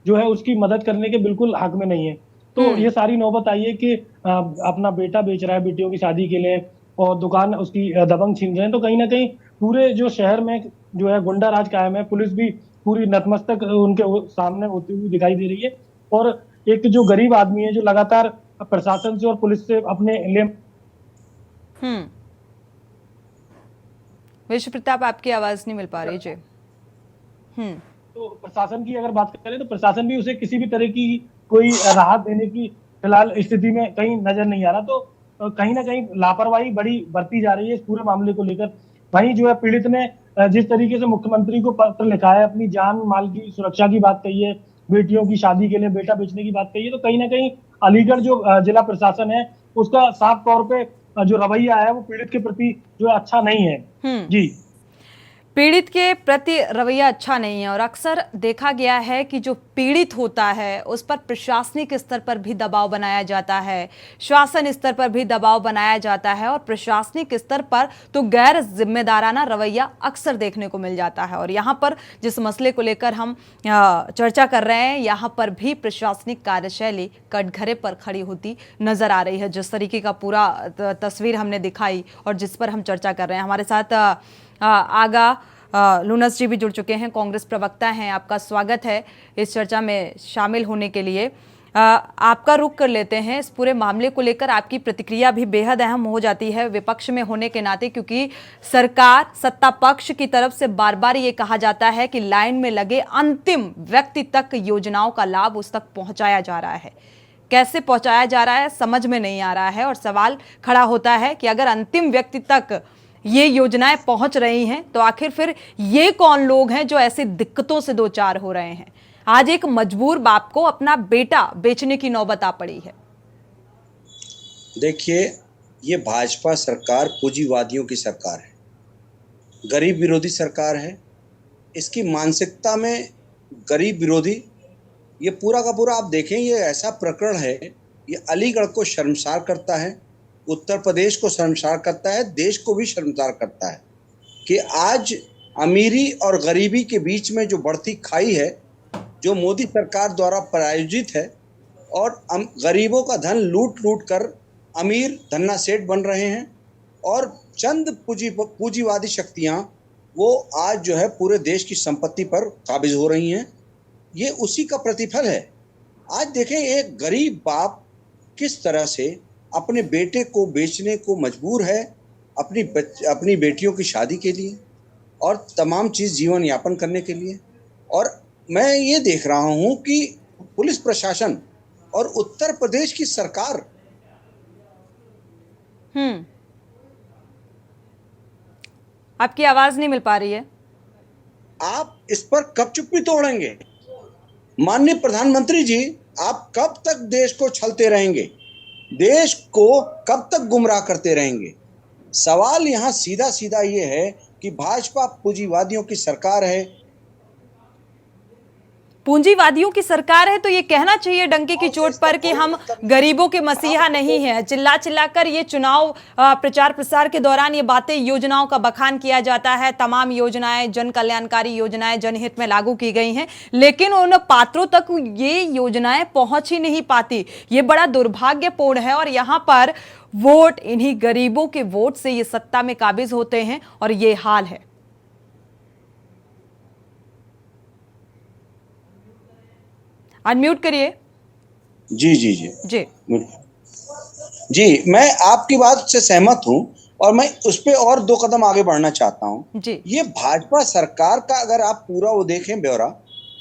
Speaker 5: जो है उसकी मदद करने के बिल्कुल हक में नहीं है। तो ये सारी नौबत आई है कि अपना बेटा बेच रहा है बेटियों की शादी के लिए और दुकान उसकी दबंग छीन रहे हैं। तो कहीं ना कहीं पूरे जो शहर में जो है गुंडा राज कायम है। पुलिस भी पूरी नतमस्तक उनके सामने होती हुई दिखाई दे रही है और एक जो गरीब आदमी है जो लगातार प्रशासन से और पुलिस से अपने लिए
Speaker 1: विश्व प्रताप, आपकी आवाज नहीं मिल पा रही जी।
Speaker 5: तो प्रशासन की अगर बात करें तो प्रशासन भी उसे किसी भी तरह की कोई राहत देने की फिलहाल स्थिति में कहीं नजर नहीं आ रहा। तो कहीं ना कहीं लापरवाही बड़ी बढ़ती जा रही है इस पूरे मामले को लेकर। वहीं जो है पीड़ित ने जिस तरीके से मुख्यमंत्री को पत्र लिखा है, अपनी जान माल की सुरक्षा की बात कही है, बेटियों की शादी के लिए बेटा बेचने की बात कही है, तो कहीं ना कहीं अलीगढ़ जो जिला प्रशासन है उसका साफ तौर पे जो रवैया है वो पीड़ित के प्रति जो अच्छा नहीं है। जी,
Speaker 1: पीड़ित के प्रति रवैया अच्छा नहीं है और अक्सर देखा गया है कि जो पीड़ित होता है उस पर प्रशासनिक स्तर पर भी दबाव बनाया जाता है, शासन स्तर पर भी दबाव बनाया जाता है और प्रशासनिक स्तर पर तो गैर जिम्मेदाराना रवैया अक्सर देखने को मिल जाता है। और यहाँ पर जिस मसले को लेकर हम चर्चा कर रहे हैं, यहाँ पर भी प्रशासनिक कार्यशैली कटघरे पर खड़ी होती नजर आ रही है। जिस तरीके का पूरा तस्वीर हमने दिखाई और जिस पर हम चर्चा कर रहे हैं, हमारे साथ आगा लूनस जी भी जुड़ चुके हैं, कांग्रेस प्रवक्ता हैं। आपका स्वागत है इस चर्चा में शामिल होने के लिए। आपका रुख कर लेते हैं इस पूरे मामले को लेकर। आपकी प्रतिक्रिया भी बेहद अहम हो जाती है विपक्ष में होने के नाते, क्योंकि सरकार सत्ता पक्ष की तरफ से बार बार ये कहा जाता है कि लाइन में लगे अंतिम व्यक्ति तक योजनाओं का लाभ उस तक पहुंचाया जा रहा है। कैसे पहुंचाया जा रहा है समझ में नहीं आ रहा है और सवाल खड़ा होता है कि अगर अंतिम व्यक्ति तक ये योजनाएं पहुंच रही हैं तो आखिर फिर ये कौन लोग हैं जो ऐसी दिक्कतों से दो चार हो रहे हैं। आज एक मजबूर बाप को अपना बेटा बेचने की नौबत आ पड़ी है।
Speaker 12: देखिए, ये भाजपा सरकार पूंजीवादियों की सरकार है, गरीब विरोधी सरकार है। इसकी मानसिकता में गरीब विरोधी, ये पूरा का पूरा आप देखें, ये ऐसा प्रकरण है, ये अलीगढ़ को शर्मसार करता है, उत्तर प्रदेश को शर्मसार करता है, देश को भी शर्मसार करता है कि आज अमीरी और गरीबी के बीच में जो बढ़ती खाई है, जो मोदी सरकार द्वारा प्रायोजित है, और गरीबों का धन लूट लूट कर अमीर धन्ना सेठ बन रहे हैं और चंद पूंजीवादी शक्तियां वो आज जो है पूरे देश की संपत्ति पर काबिज हो रही हैं। ये उसी का प्रतिफल है। आज देखें, एक गरीब बाप किस तरह से अपने बेटे को बेचने को मजबूर है, अपनी बेटियों की शादी के लिए और तमाम चीज़ जीवन यापन करने के लिए। और मैं ये देख रहा हूँ कि पुलिस प्रशासन और उत्तर प्रदेश की सरकार
Speaker 1: आपकी आवाज नहीं मिल पा रही है।
Speaker 12: आप इस पर कब चुप्पी तोड़ेंगे? माननीय प्रधानमंत्री जी, आप कब तक देश को छलते रहेंगे? देश को कब तक गुमराह करते रहेंगे? सवाल यहाँ सीधा सीधा ये है कि भाजपा पूंजीवादियों की सरकार है।
Speaker 1: पूंजीवादियों की सरकार है तो ये कहना चाहिए डंके की चोट पर कि हम गरीबों के मसीहा नहीं हैं। चिल्ला चिल्लाकर ये चुनाव प्रचार प्रसार के दौरान ये बातें, योजनाओं का बखान किया जाता है। तमाम योजनाएं, जन कल्याणकारी योजनाएं जनहित में लागू की गई हैं, लेकिन उन पात्रों तक ये योजनाएं पहुंच ही नहीं पाती। ये बड़ा दुर्भाग्यपूर्ण है और यहाँ पर वोट, इन्हीं गरीबों के वोट से ये सत्ता में काबिज होते हैं और ये हाल है। अनम्यूट करिए।
Speaker 12: जी जी जी
Speaker 1: जी
Speaker 12: जी, मैं आपकी बात से सहमत हूं और मैं उस पर और 2 कदम आगे बढ़ना चाहता हूं।
Speaker 1: जी,
Speaker 12: ये भाजपा सरकार का अगर आप पूरा वो देखें ब्यौरा,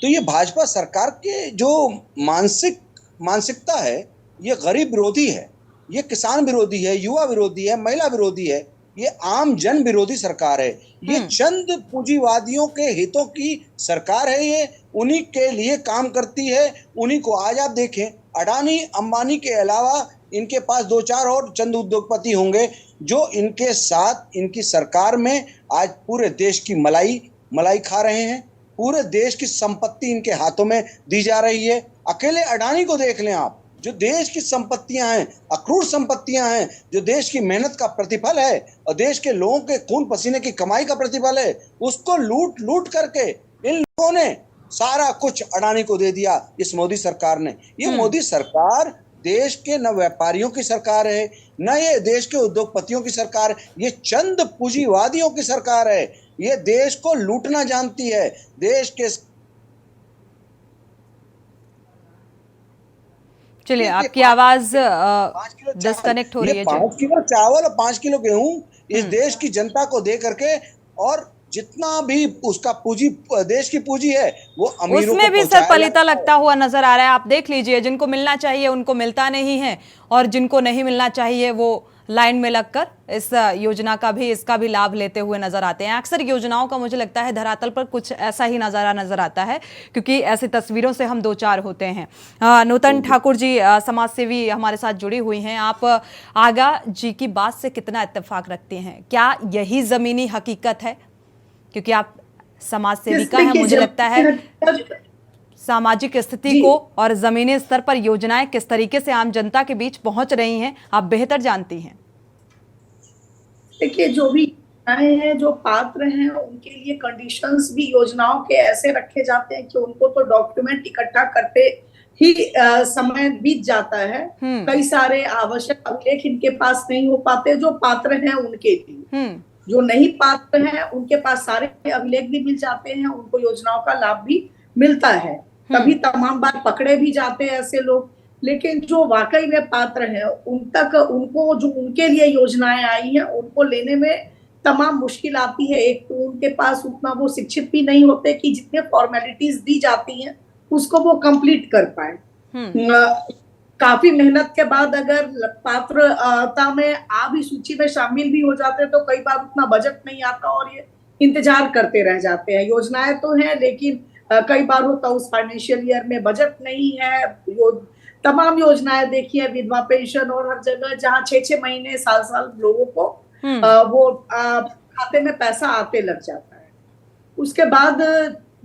Speaker 12: तो ये भाजपा सरकार के जो मानसिकता है, ये गरीब विरोधी है, ये किसान विरोधी है, युवा विरोधी है, महिला विरोधी है, ये आम जन विरोधी सरकार है। ये चंद पूंजीवादियों के हितों की सरकार है। ये उन्हीं के लिए काम करती है, उन्हीं को। आज आप देखें, अडानी अंबानी के अलावा इनके पास 2-4 और चंद उद्योगपति होंगे जो इनके साथ इनकी सरकार में आज पूरे देश की मलाई खा रहे हैं। पूरे देश की संपत्ति इनके हाथों में दी जा रही है। अकेले अडानी को देख लें आप, जो देश की संपत्तियां हैं, अक्रूर संपत्तियां हैं, जो देश की मेहनत का प्रतिफल है और देश के लोगों के खून पसीने की कमाई का प्रतिफल है, उसको लूट लूट करके इन लोगों ने सारा कुछ अडानी को दे दिया इस मोदी सरकार ने। ये मोदी सरकार देश के न व्यापारियों की सरकार है, न ये देश के उद्योगपतियों की सरकार, ये चंद पूंजीवादियों की सरकार है। ये देश को लूटना जानती है। देश के
Speaker 1: चलिए, आपकी आवाज डिस्कनेक्ट हो रही है।
Speaker 12: 5 किलो चावल और 5 किलो गेहूं इस देश की जनता को दे करके और जितना भी उसका पूंजी, देश की पूंजी है, वो अमीरों
Speaker 1: उसमें
Speaker 12: को
Speaker 1: भी सर
Speaker 12: पहुंचाया
Speaker 1: पलीता
Speaker 12: जाता है।
Speaker 1: लगता हुआ नजर आ रहा है। आप देख लीजिए, जिनको मिलना चाहिए उनको मिलता नहीं है, और जिनको नहीं मिलना चाहिए वो लाइन में लगकर इस योजना का भी, इसका भी लाभ लेते हुए नजर आते हैं। अक्सर योजनाओं का मुझे लगता है धरातल पर कुछ ऐसा ही नजारा नजर आता है, क्योंकि ऐसी तस्वीरों से हम दो चार होते हैं। नूतन ठाकुर जी समाज सेवी हमारे साथ जुड़ी हुई हैं। आप आगा जी की बात से कितना इत्तेफाक रखते हैं? क्या यही जमीनी हकीकत है? क्योंकि आप समाज सेविका है, मुझे लगता है सामाजिक स्थिति को और जमीनी स्तर पर योजनाएं किस तरीके से आम जनता के बीच पहुंच रही हैं, आप बेहतर जानती हैं।
Speaker 8: देखिए, जो भी योजनाएं हैं, जो पात्र हैं, उनके लिए कंडीशंस भी योजनाओं के ऐसे रखे जाते हैं कि उनको तो डॉक्यूमेंट इकट्ठा करते ही समय बीत जाता है। कई सारे आवश्यक अभिलेख इनके पास नहीं हो पाते जो पात्र हैं उनके लिए। जो नहीं पात्र हैं उनके पास सारे अभिलेख भी मिल जाते हैं, उनको योजनाओं का लाभ भी मिलता है। कभी तमाम बार पकड़े भी जाते हैं ऐसे लोग, लेकिन जो वाकई में पात्र हैं उन तक, उनको जो उनके लिए योजनाएं आई हैं उनको लेने में तमाम मुश्किल आती है। एक तो उनके पास उतना वो शिक्षित भी नहीं होते कि जितने फॉर्मेलिटीज दी जाती हैं उसको वो कंप्लीट कर पाए। काफी मेहनत के बाद अगर पात्रता में आ भी, सूची में शामिल भी हो जाते हैं तो कई बार उतना बजट नहीं आता और ये इंतजार करते रह जाते हैं। योजनाएं तो हैं लेकिन कई बार होता उस फाइनेंशियल ईयर में बजट नहीं है। तमाम योजनाएं देखिए, विधवा पेंशन और हर जगह जहाँ 6-6 महीने, साल लोगों को वो खाते में पैसा आते लग जाता है। उसके बाद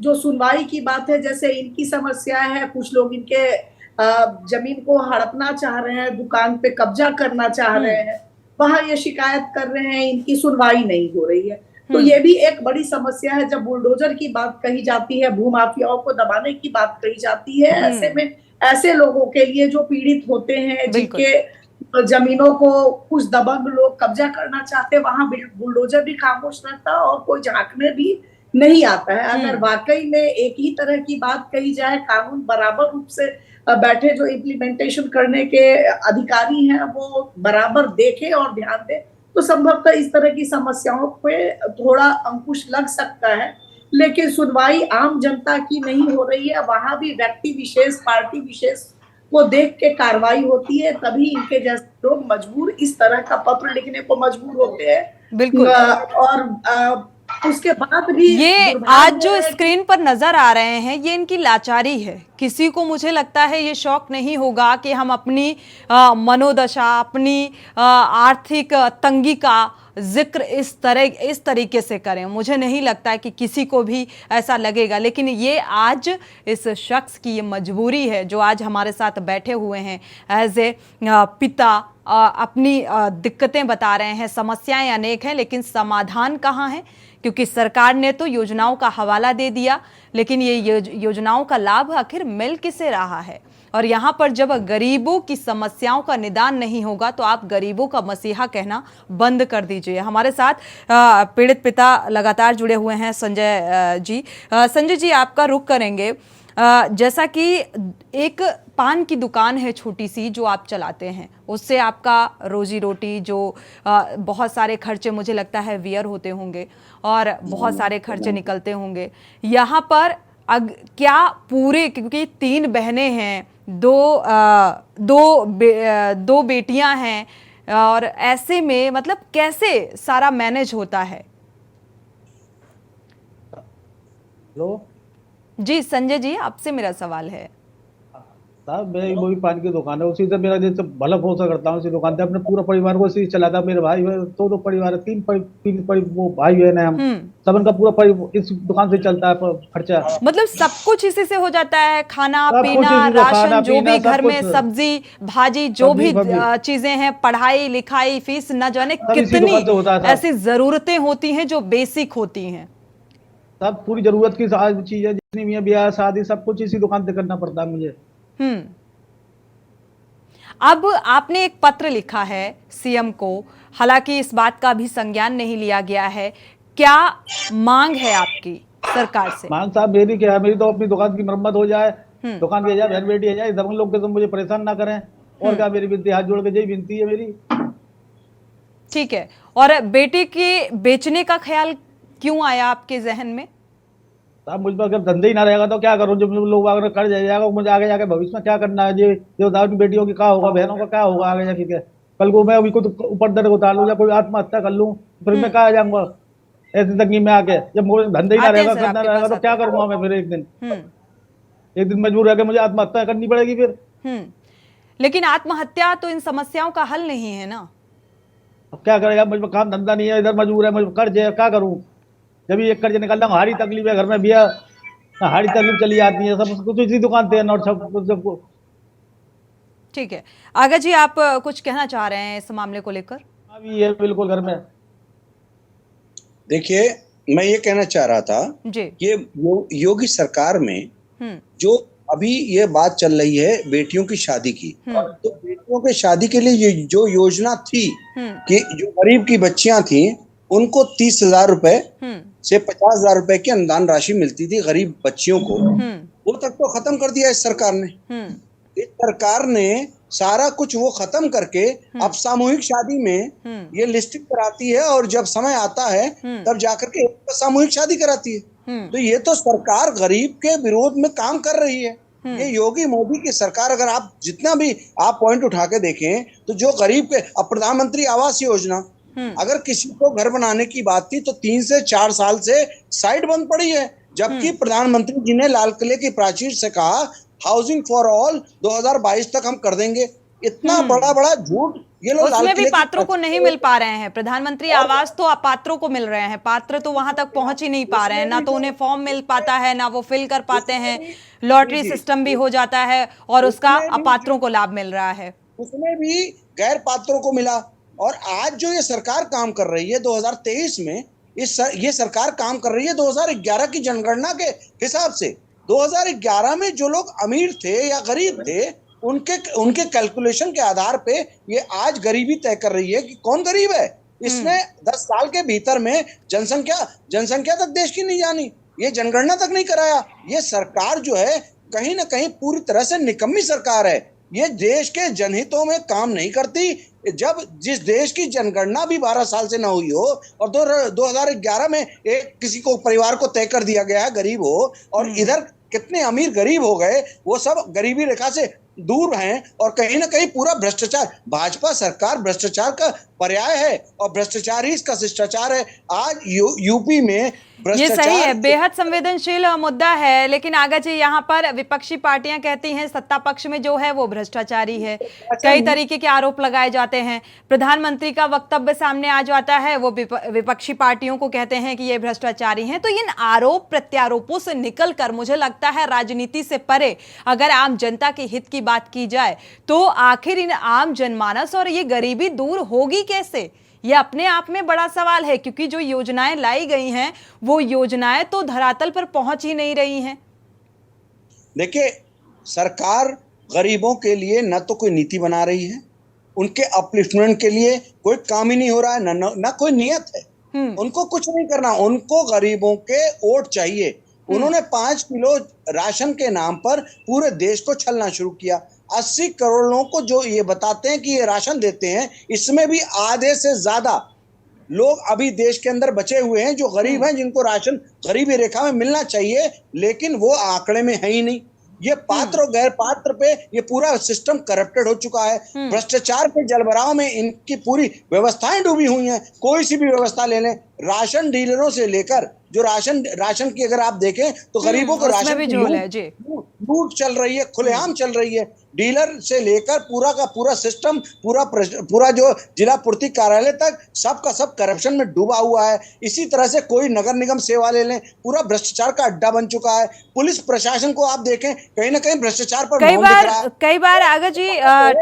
Speaker 8: जो सुनवाई की बात है, जैसे इनकी समस्या है, कुछ लोग इनके जमीन को हड़पना चाह रहे हैं, दुकान पे कब्जा करना चाह रहे हैं, वहां ये शिकायत कर रहे हैं, इनकी सुनवाई नहीं हो रही है। तो ये भी एक बड़ी समस्या है। जब बुलडोजर की बात कही जाती है, भूमाफियाओं को दबाने की बात कही जाती है, ऐसे में ऐसे लोगों के लिए जो पीड़ित होते हैं, जिनके जमीनों को कुछ दबंग लोग कब्जा करना चाहते हैं, वहां बुलडोजर भी खामोश रहता है और कोई झांकने भी नहीं आता है। अगर वाकई में एक ही तरह की बात कही जाए, कानून बराबर रूप से बैठे जो इम्प्लीमेंटेशन करने के अधिकारी हैं वो बराबर देखें और ध्यान दें, तो संभवतः इस तरह की समस्याओं पे थोड़ा अंकुश लग सकता है। लेकिन सुनवाई आम जनता की नहीं हो रही है, वहां भी व्यक्ति विशेष, पार्टी विशेष को देख के कार्रवाई होती है, तभी इनके जैसे लोग मजबूर इस तरह का पत्र लिखने को मजबूर होते हैं।
Speaker 1: बिल्कुल।
Speaker 8: और उसके बाद भी
Speaker 1: ये आज जो स्क्रीन पर नजर आ रहे हैं, ये इनकी लाचारी है। किसी को मुझे लगता है ये शौक नहीं होगा कि हम अपनी मनोदशा, अपनी आर्थिक तंगी का जिक्र इस तरीके से करें। मुझे नहीं लगता है कि किसी को भी ऐसा लगेगा, लेकिन ये आज इस शख्स की ये मजबूरी है जो आज हमारे साथ बैठे हुए हैं एज ए पिता, अपनी दिक्कतें बता रहे हैं। समस्याएं अनेक हैं, लेकिन समाधान कहाँ है? क्योंकि सरकार ने तो योजनाओं का हवाला दे दिया, लेकिन ये योजनाओं का लाभ आखिर मिल किसे रहा है? और यहाँ पर जब गरीबों की समस्याओं का निदान नहीं होगा तो आप गरीबों का मसीहा कहना बंद कर दीजिए। हमारे साथ पीड़ित पिता लगातार जुड़े हुए हैं, संजय जी। संजय जी, आपका रुख करेंगे। जैसा कि एक पान की दुकान है छोटी सी जो आप चलाते हैं, उससे आपका रोजी रोटी, जो बहुत सारे खर्चे मुझे लगता है वियर होते होंगे और बहुत सारे खर्चे निकलते होंगे। यहाँ पर क्या पूरे, क्योंकि 3 बहनें हैं, दो बेटियां हैं, और ऐसे में मतलब कैसे सारा मैनेज होता है?
Speaker 7: हेलो
Speaker 1: जी संजय जी, आपसे मेरा सवाल है।
Speaker 7: साहब, मेरी वही पान की दुकान है, उसी से मेरा जैसे भला भरोसा करता हूँ, उसी दुकान से अपने पूरा परिवार को उसी चलाता। मेरे भाई दो परिवार है, तीन वो भाई बहन है, हम सब उनका पूरा इस दुकान से चलता है खर्चा।
Speaker 1: मतलब सब कुछ इसी से हो जाता है? खाना पीना, राशन, जो भी घर में सब्जी भाजी, जो भी चीजें हैं, पढ़ाई लिखाई, फीस, न जाने कितनी ऐसी जरूरतें होती हैं जो बेसिक होती हैं।
Speaker 7: सब पूरी जरूरत की चीजें जितनी भी है, ब्याह शादी सब कुछ इसी दुकान से करना पड़ता है मुझे।
Speaker 1: अब आपने एक पत्र लिखा है सीएम को, हालांकि इस बात का भी संज्ञान नहीं लिया गया है। क्या मांग है आपकी सरकार से?
Speaker 7: मांग साहब मेरी क्या है, मेरी तो अपनी दुकान की मरम्मत हो जाए, दुकान की जाए, बहन बेटी आ जाए, दबंग लोग के तो मुझे परेशान ना करें। और क्या, मेरी विनती हाथ जोड़ के यही विनती है मेरी।
Speaker 1: ठीक है। और बेटी के बेचने का ख्याल क्यों आया आपके जहन में?
Speaker 7: साहब मुझ पर अगर धंधा ही ना रहेगा तो क्या करूं, जब लोग अगर कर जाएगा मुझे आगे जाके भविष्य में क्या करना है, ये दाऊद की बेटियों की क्या होगा, बहनों का क्या होगा आगे जाके? कल को मैं अभी को ऊपर दर उतार लूं या कोई आत्महत्या कर लूं, फिर मैं कहा जाऊंगा ऐसी तंगी में आके? जब मुझे धंधा ही ना रहेगा, करना रहेगा तो क्या करूंगा मैं? फिर एक दिन मजबूर रहकर मुझे आत्महत्या करनी पड़ेगी फिर।
Speaker 1: लेकिन आत्महत्या तो इन समस्याओं का हल नहीं है ना।
Speaker 7: अब क्या करेगा, मुझ पर काम धंधा नहीं है, इधर मजबूर है, मुझे कर्ज है, क्या करूं? जब भी एक कर्ज निकालता हूँ, हारी तकलीफ है घर में भैया, हारी तकलीफ चली जाती है, सब कुछ इसी दुकान पे और सबको।
Speaker 1: ठीक है, आगा जी आप कुछ कहना चाह रहे हैं इस मामले को लेकर?
Speaker 7: अभी ये बिल्कुल घर में।
Speaker 12: देखिए, मैं ये कहना चाह रहा था
Speaker 1: जी,
Speaker 12: ये योगी सरकार में जो अभी ये बात चल रही है बेटियों की शादी की, तो बेटियों के शादी के लिए ये जो योजना थी कि जो गरीब की बच्चियां थी उनको 30,000 रुपए से 50,000 रुपए की अनुदान राशि मिलती थी गरीब बच्चियों को, वो तक तो खत्म कर दिया इस सरकार ने। इस सरकार ने सारा कुछ वो खत्म करके अब सामूहिक शादी में ये लिस्टिंग कराती है और जब समय आता है तब जाकर के सामूहिक शादी कराती है। तो ये तो सरकार गरीब के विरोध में काम कर रही है। ये योगी मोदी की सरकार, अगर आप जितना भी आप पॉइंट उठा के देखें तो जो गरीब के, अब प्रधानमंत्री आवास योजना, अगर किसी को घर बनाने की बात थी तो 3 से 4 साल से साइड बंद पड़ी है, जबकि प्रधानमंत्री जी ने लाल किले की प्राचीर से कहा हाउसिंग फॉर ऑल 2022 तक हम कर देंगे। इतना बड़ा बड़ा झूठ ये लोग,
Speaker 1: उसमें भी पात्रों को नहीं मिल पा रहे हैं। प्रधानमंत्री आवास तो अपात्रों को मिल रहे हैं, पात्र तो वहां तक पहुंच ही नहीं पा रहे हैं, ना तो उन्हें फॉर्म मिल पाता है, ना वो फिल कर पाते हैं, लॉटरी सिस्टम भी हो जाता है और उसका अपात्रों को लाभ मिल रहा है।
Speaker 12: उसमें भी गैर पात्रों को मिला। और आज जो ये सरकार काम कर रही है 2023 में, ये सरकार काम कर रही है 2011 की जनगणना के हिसाब से। 2011 में जो लोग अमीर थे या गरीब थे उनके कैलकुलेशन के आधार पे ये आज गरीबी तय कर रही है कि कौन गरीब है। इसने 10 साल के भीतर में जनसंख्या तक देश की नहीं जानी, ये जनगणना तक नहीं कराया। ये सरकार जो है कहीं ना कहीं पूरी तरह से निकम्मी सरकार है। ये देश के जनहितों में काम नहीं करती। जब जिस देश की जनगणना भी 12 साल से ना हुई हो और 2011 में एक किसी को परिवार को तय कर दिया गया है गरीब हो, और इधर कितने अमीर गरीब हो गए, वो सब गरीबी रेखा से दूर हैं। और कहीं ना कहीं पूरा भ्रष्टाचार, भाजपा सरकार भ्रष्टाचार का पर्याय है और भ्रष्टाचार ही इसका शिष्टाचार है। आज यूपी में
Speaker 1: ये सही है, बेहद संवेदनशील मुद्दा है। लेकिन आगा जी, यहाँ पर विपक्षी पार्टियां कहती हैं सत्ता पक्ष में जो है वो भ्रष्टाचारी है, कई तरीके के आरोप लगाए जाते हैं। प्रधानमंत्री का वक्तव्य सामने आ जाता है, वो विपक्षी पार्टियों को कहते हैं कि ये भ्रष्टाचारी हैं। तो इन आरोप प्रत्यारोपों से निकलकर मुझे लगता है राजनीति से परे अगर आम जनता के हित की बात की जाए तो आखिर इन आम जनमानस और ये गरीबी दूर होगी कैसे, ये अपने आप में बड़ा सवाल है। क्योंकि जो योजनाएं लाई गई हैं वो योजनाएं तो धरातल पर पहुंच ही नहीं रही हैं।
Speaker 12: देखिए, सरकार गरीबों के लिए न तो कोई नीति बना रही है, उनके अपलिफ्टमेंट के लिए कोई काम ही नहीं हो रहा है, न कोई नियत है। उनको कुछ नहीं करना, उनको गरीबों के वोट चाहिए। उन्होंने 5 किलो राशन के नाम पर पूरे देश को छलना शुरू किया। 80 करोड़ लोगों को जो ये बताते हैं कि ये राशन देते हैं, इसमें भी आधे से ज्यादा लोग अभी देश के अंदर बचे हुए हैं जो गरीब हैं, जिनको राशन गरीबी रेखा में मिलना चाहिए, लेकिन वो आंकड़े में है ही नहीं। ये पात्र और गैर पात्र पे ये पूरा सिस्टम करप्टेड हो चुका है। भ्रष्टाचार के जलभराव में इनकी पूरी व्यवस्थाएं डूबी हुई हैं। कोई सी भी व्यवस्था ले लें, राशन डीलरों से लेकर जो राशन की अगर आप देखें तो गरीबों को राशन की लूट चल रही है, खुलेआम चल रही है। डीलर से लेकर पूरा का पूरा सिस्टम, पूरा जो जिला पूर्ति कार्यालय तक सब का सब करप्शन में डूबा हुआ है। इसी तरह से कोई नगर निगम सेवा ले लें, पूरा भ्रष्टाचार का अड्डा बन चुका है। पुलिस प्रशासन को आप देखें, कहीं ना कहीं भ्रष्टाचार पर
Speaker 1: कई बार आगा जी,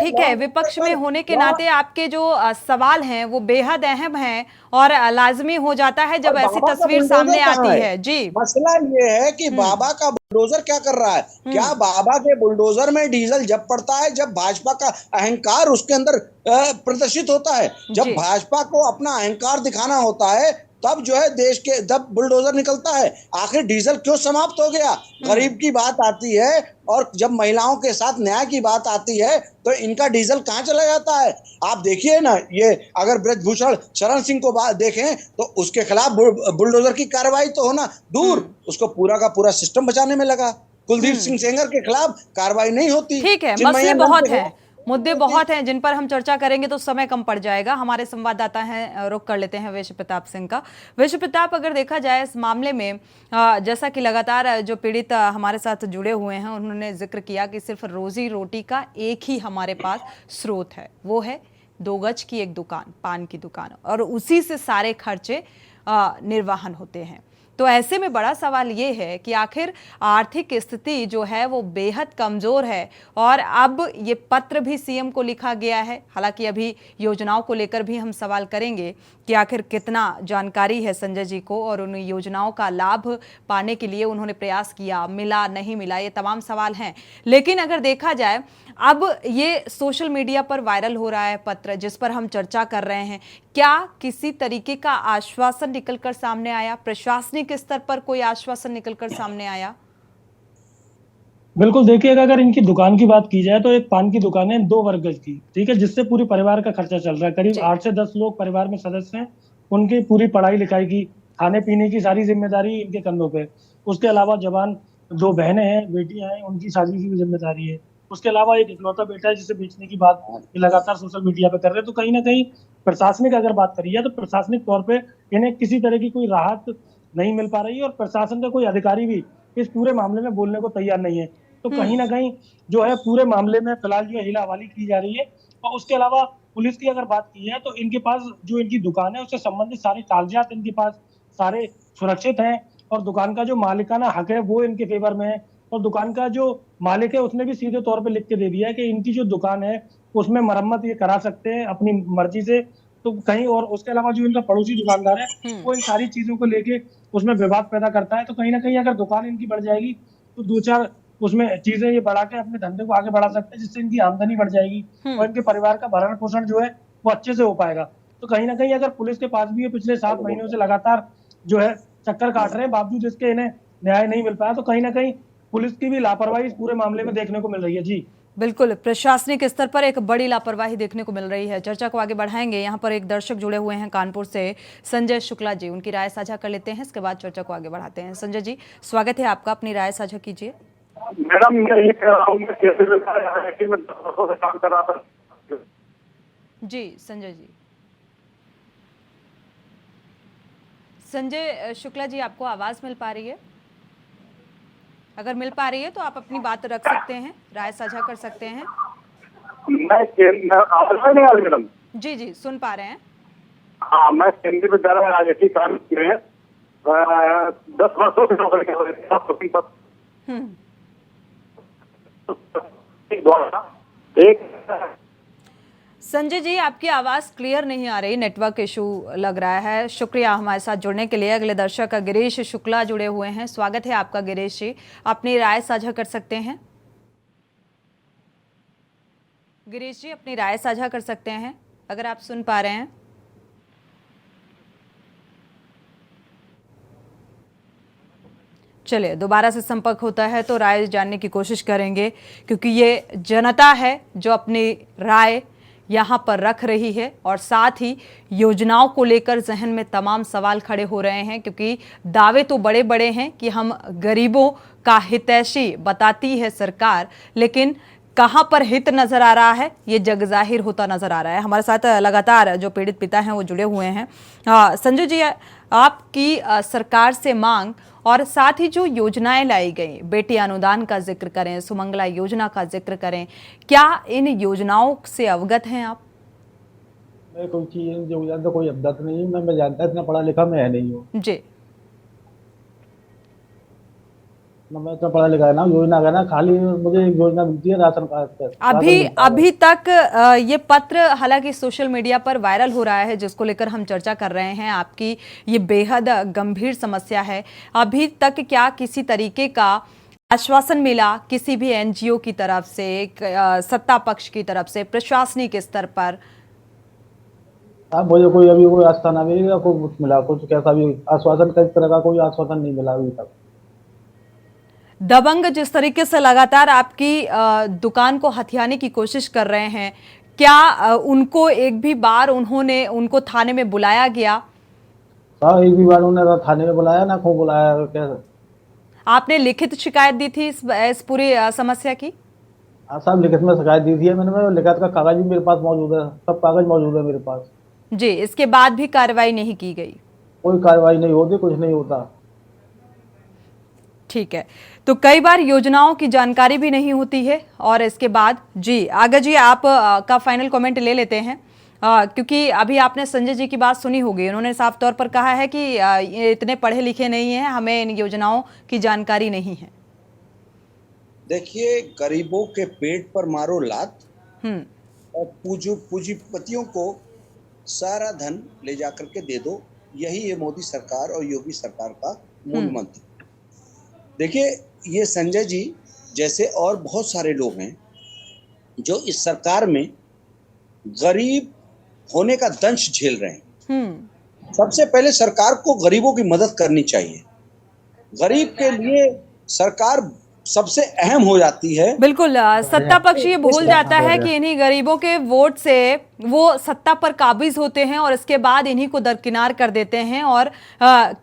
Speaker 1: ठीक है, विपक्ष में होने के नाते आपके जो सवाल हैं वो बेहद अहम हैं और लाजमी हो जाता है जब ऐसी तस्वीर सामने आती है। जी, मसला
Speaker 12: ये है कि बाबा का बुलडोजर क्या कर रहा है? क्या बाबा के बुलडोजर में डीजल जब पड़ता है जब भाजपा का अहंकार उसके अंदर प्रदर्शित होता है, जब भाजपा को अपना अहंकार दिखाना होता है तब जो है देश के जब बुलडोजर निकलता है। आखिर डीजल क्यों समाप्त हो गया? गरीब की बात आती है और जब महिलाओं के साथ न्याय की बात आती है तो इनका डीजल कहाँ चला जाता है? आप देखिए ना, ये अगर ब्रजभूषण शरण सिंह को देखें तो उसके खिलाफ बुलडोजर की कार्रवाई तो होना दूर, उसको पूरा का पूरा सिस्टम बचाने में लगा। कुलदीप सिंह सेंगर के खिलाफ कार्रवाई नहीं होती।
Speaker 1: ठीक है, मसले बहुत हैं, मुद्दे बहुत हैं जिन पर हम चर्चा करेंगे तो समय कम पड़ जाएगा। हमारे संवाददाता हैं, रुक कर लेते हैं विश्व प्रताप सिंह का। विश्व प्रताप, अगर देखा जाए इस मामले में जैसा कि लगातार जो पीड़ित हमारे साथ जुड़े हुए हैं उन्होंने जिक्र किया कि सिर्फ रोजी रोटी का एक ही हमारे पास स्रोत है, वो है 2 गज की एक दुकान, पान की दुकान, और उसी से सारे खर्चे निर्वाहन होते हैं। तो ऐसे में बड़ा सवाल ये है कि आखिर आर्थिक स्थिति जो है वो बेहद कमजोर है और अब ये पत्र भी सीएम को लिखा गया है। हालांकि अभी योजनाओं को लेकर भी हम सवाल करेंगे कि आखिर कितना जानकारी है संजय जी को और उन योजनाओं का लाभ पाने के लिए उन्होंने प्रयास किया, मिला नहीं मिला, ये तमाम सवाल हैं। लेकिन अगर देखा जाए अब ये सोशल मीडिया पर वायरल हो रहा है पत्र जिस पर हम चर्चा कर रहे हैं, क्या किसी तरीके का आश्वासन निकलकर सामने आया? प्रशासनिक स्तर पर कोई आश्वासन निकलकर सामने आया?
Speaker 5: बिल्कुल, देखिए अगर इनकी दुकान की बात की जाए तो एक पान की दुकान है 2 वर्ग गज की, ठीक है, जिससे पूरे परिवार का खर्चा चल रहा है। करीब 8 से 10 लोग परिवार में सदस्य हैं, उनकी पूरी पढ़ाई लिखाई की, खाने पीने की सारी जिम्मेदारी इनके कंधों पे। उसके अलावा जवान 2 बहनें हैं, बेटियां हैं, उनकी शादी की भी जिम्मेदारी है। उसके अलावा एक इकलौता बेटा है जिसे बेचने की बात लगातार सोशल मीडिया पे कर रहे हैं। तो कहीं ना कहीं प्रशासनिक अगर बात करी जाए तो प्रशासनिक तौर पे इन्हें किसी तरह की कोई राहत नहीं मिल पा रही है और प्रशासन का कोई अधिकारी भी इस पूरे मामले में बोलने को तैयार नहीं है। तो कहीं ना कहीं जो है पूरे मामले में फिलहाल जो हिला हवाली की जा रही है। और उसके अलावा पुलिस की अगर बात की है तो इनके पास जो इनकी दुकान है उससे संबंधित सारे कागजात इनके पास सारे सुरक्षित हैं और दुकान का जो मालिकाना हक है वो इनके फेवर में है। और दुकान का जो मालिक है उसने भी सीधे तौर पे लिख के दे दिया है कि इनकी जो दुकान है उसमें मरम्मत ये करा सकते हैं अपनी मर्जी से। तो कहीं और उसके अलावा जो इनका पड़ोसी दुकानदार है वो इन सारी चीजों को लेके उसमें विवाद पैदा करता है। तो कहीं ना कहीं अगर दुकान इनकी बढ़ जाएगी तो 2-4 उसमें चीजें ये बढ़ा के अपने धंधे को आगे बढ़ा सकते हैं, जिससे इनकी आमदनी बढ़ जाएगी और इनके परिवार का भरण पोषण जो है वो अच्छे से हो पाएगा। तो कहीं ना कहीं अगर पुलिस के पास भी ये पिछले 7 महीनों से लगातार जो है चक्कर काट रहे हैं, बावजूद इसके इन्हें न्याय नहीं मिल पाया, तो कहीं ना कहीं पुलिस की भी लापरवाही इस पूरे मामले में देखने को मिल रही है। जी
Speaker 1: बिल्कुल, प्रशासनिक स्तर पर एक बड़ी लापरवाही देखने को मिल रही है। चर्चा को आगे बढ़ाएंगे। यहाँ पर एक दर्शक जुड़े हुए हैं कानपुर से, संजय शुक्ला जी, उनकी राय साझा कर लेते हैं, इसके बाद चर्चा को आगे बढ़ाते हैं। संजय जी, स्वागत है आपका, अपनी राय साझा कीजिए।
Speaker 10: मैडम मैं ये कह रहा हूँ मैं कैसे मैं 10 वर्षों से काम कर रहा था।
Speaker 1: जी संजय जी, संजय शुक्ला जी, आपको आवाज मिल पा रही है? अगर मिल पा रही है तो आप अपनी बात रख सकते हैं, राय साझा कर सकते हैं।
Speaker 10: मैं आवाज नहीं आ रही मैडम?
Speaker 1: जी जी, सुन पा रहे हैं।
Speaker 10: हाँ, मैं केंद्रीय विद्यालय राजनीति काम में 10 वर्षों से नौकरी कर रहा था।
Speaker 1: संजय जी, आपकी आवाज क्लियर नहीं आ रही, नेटवर्क इशू लग रहा है। शुक्रिया हमारे साथ जुड़ने के लिए। अगले दर्शक गिरीश शुक्ला जुड़े हुए हैं, स्वागत है आपका गिरीश जी, अपनी राय साझा कर सकते हैं। गिरीश जी, अपनी राय साझा कर सकते हैं अगर आप सुन पा रहे हैं। चलिए, दोबारा से संपर्क होता है तो राय जानने की कोशिश करेंगे, क्योंकि ये जनता है जो अपनी राय यहाँ पर रख रही है और साथ ही योजनाओं को लेकर जहन में तमाम सवाल खड़े हो रहे हैं, क्योंकि दावे तो बड़े बड़े हैं कि हम गरीबों का हितैषी बताती है सरकार, लेकिन कहां पर हित नजर आ रहा है ये जग जाहिर होता नजर आ रहा है। हमारे साथ लगातार जो पीड़ित पिता हैं वो जुड़े हुए हैं। संजय जी, आपकी सरकार से मांग और साथ ही जो योजनाएं लाई गई, बेटी अनुदान का जिक्र करें, सुमंगला योजना का जिक्र करें, क्या इन योजनाओं से अवगत हैं आप?
Speaker 7: मैं कोई चीज योजना तो कोई अवगत नहीं, मैं जानता इतना पढ़ा लिखा मैं है नहीं हूँ
Speaker 1: जी।
Speaker 7: मैं इतना पढ़ा लिखा है ना, योजना का ना खाली मुझे एक योजना मिलती है राशन कार्ड पर।
Speaker 1: अभी तक ये पत्र हालांकि सोशल मीडिया पर वायरल हो रहा है, जिसको लेकर हम चर्चा कर रहे हैं। आपकी ये बेहद गंभीर समस्या है। अभी तक क्या किसी तरीके का आश्वासन मिला किसी भी एनजीओ की तरफ से, सत्ता पक्ष की तरफ से, प्रशासनिक स्तर पर?
Speaker 7: अब मुझे कोई अभी कोई आस्थाना मिलेगा, कोई कुछ मिला, कुछ कैसा भी आश्वासन, किस तरह का कोई आश्वासन नहीं मिला अभी तक।
Speaker 1: दबंग जिस तरीके से लगातार आपकी दुकान को हथियाने की कोशिश कर रहे हैं, क्या उनको एक भी बार उनको थाने में बुलाया गया?
Speaker 7: हाँ, एक भी बार उन्होंने थाने में बुलाया ना, क्यों बुलाया, कैसे?
Speaker 1: आपने लिखित शिकायत दी थी इस पूरी समस्या की?
Speaker 7: हाँ साहब, लिखित में शिकायत दी थी है मैंने, लिखित का कागज भी मेरे पास मौजूद है, सब कागज मौजूद है मेरे पास।
Speaker 1: जी, इसके बाद भी कार्रवाई नहीं की गई?
Speaker 7: कोई कार्रवाई नहीं होती, कुछ नहीं होता।
Speaker 1: ठीक है, तो कई बार योजनाओं की जानकारी भी नहीं होती है और इसके बाद जी आगा जी आप का फाइनल कमेंट ले लेते हैं, क्योंकि अभी आपने संजय जी की बात सुनी होगी, उन्होंने साफ तौर पर कहा है कि ये इतने पढ़े लिखे नहीं हैं, हमें इन योजनाओं की जानकारी नहीं है।
Speaker 12: देखिए, गरीबों के पेट पर मारो लात और पूंजीपतियों को सारा धन ले जाकर के दे दो, यही है मोदी सरकार और योगी सरकार का मूल मंत्र। देखिए, ये संजय जी जैसे और बहुत सारे लोग हैं जो इस सरकार में गरीब होने का दंश झेल रहे हैं। सबसे पहले सरकार को गरीबों की मदद करनी चाहिए। गरीब के लिए सरकार सबसे अहम हो जाती है।
Speaker 1: बिल्कुल, सत्ता पक्ष ये भूल जाता है कि इन्हीं गरीबों के वोट से वो सत्ता पर काबिज होते हैं और इसके बाद इन्हीं को दरकिनार कर देते हैं और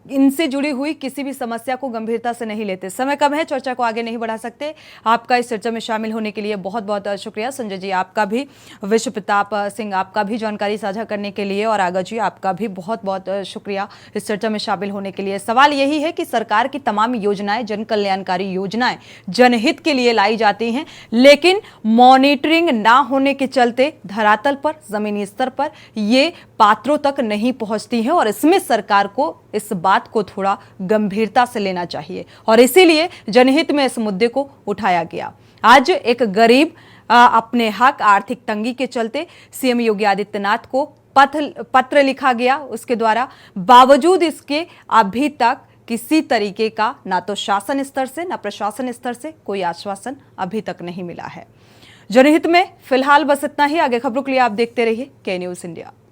Speaker 1: इनसे जुड़ी हुई किसी भी समस्या को गंभीरता से नहीं लेते। समय कम है, चर्चा को आगे नहीं बढ़ा सकते। आपका इस चर्चा में शामिल होने के लिए बहुत बहुत शुक्रिया संजय जी, आपका भी, विश्व प्रताप सिंह आपका भी जानकारी साझा करने के लिए, और आगा जी आपका भी बहुत बहुत शुक्रिया इस चर्चा में शामिल होने के लिए। सवाल यही है कि सरकार की तमाम योजनाएं, जन कल्याणकारी योजनाएं जनहित के लिए लाई जाती हैं, लेकिन मॉनिटरिंग ना होने के चलते धरातल पर, जमीनी स्तर पर ये पात्रों तक नहीं पहुंचती है और इसमें सरकार को इस बात को थोड़ा गंभीरता से लेना चाहिए और इसीलिए जनहित में इस मुद्दे को उठाया गया। आज एक गरीब अपने हक, आर्थिक तंगी के चलते सीएम योगी आदित्यनाथ को पत्र लिखा गया, उसके द्वारा बावजूद इसके अभी तक किसी तरीके का ना तो शासन स्तर से ना प्रशासन स्तर से कोई आश्वासन अभी तक नहीं मिला है। जनहित में फिलहाल बस इतना ही। आगे खबरों के लिए आप देखते रहिए के न्यूज़ इंडिया।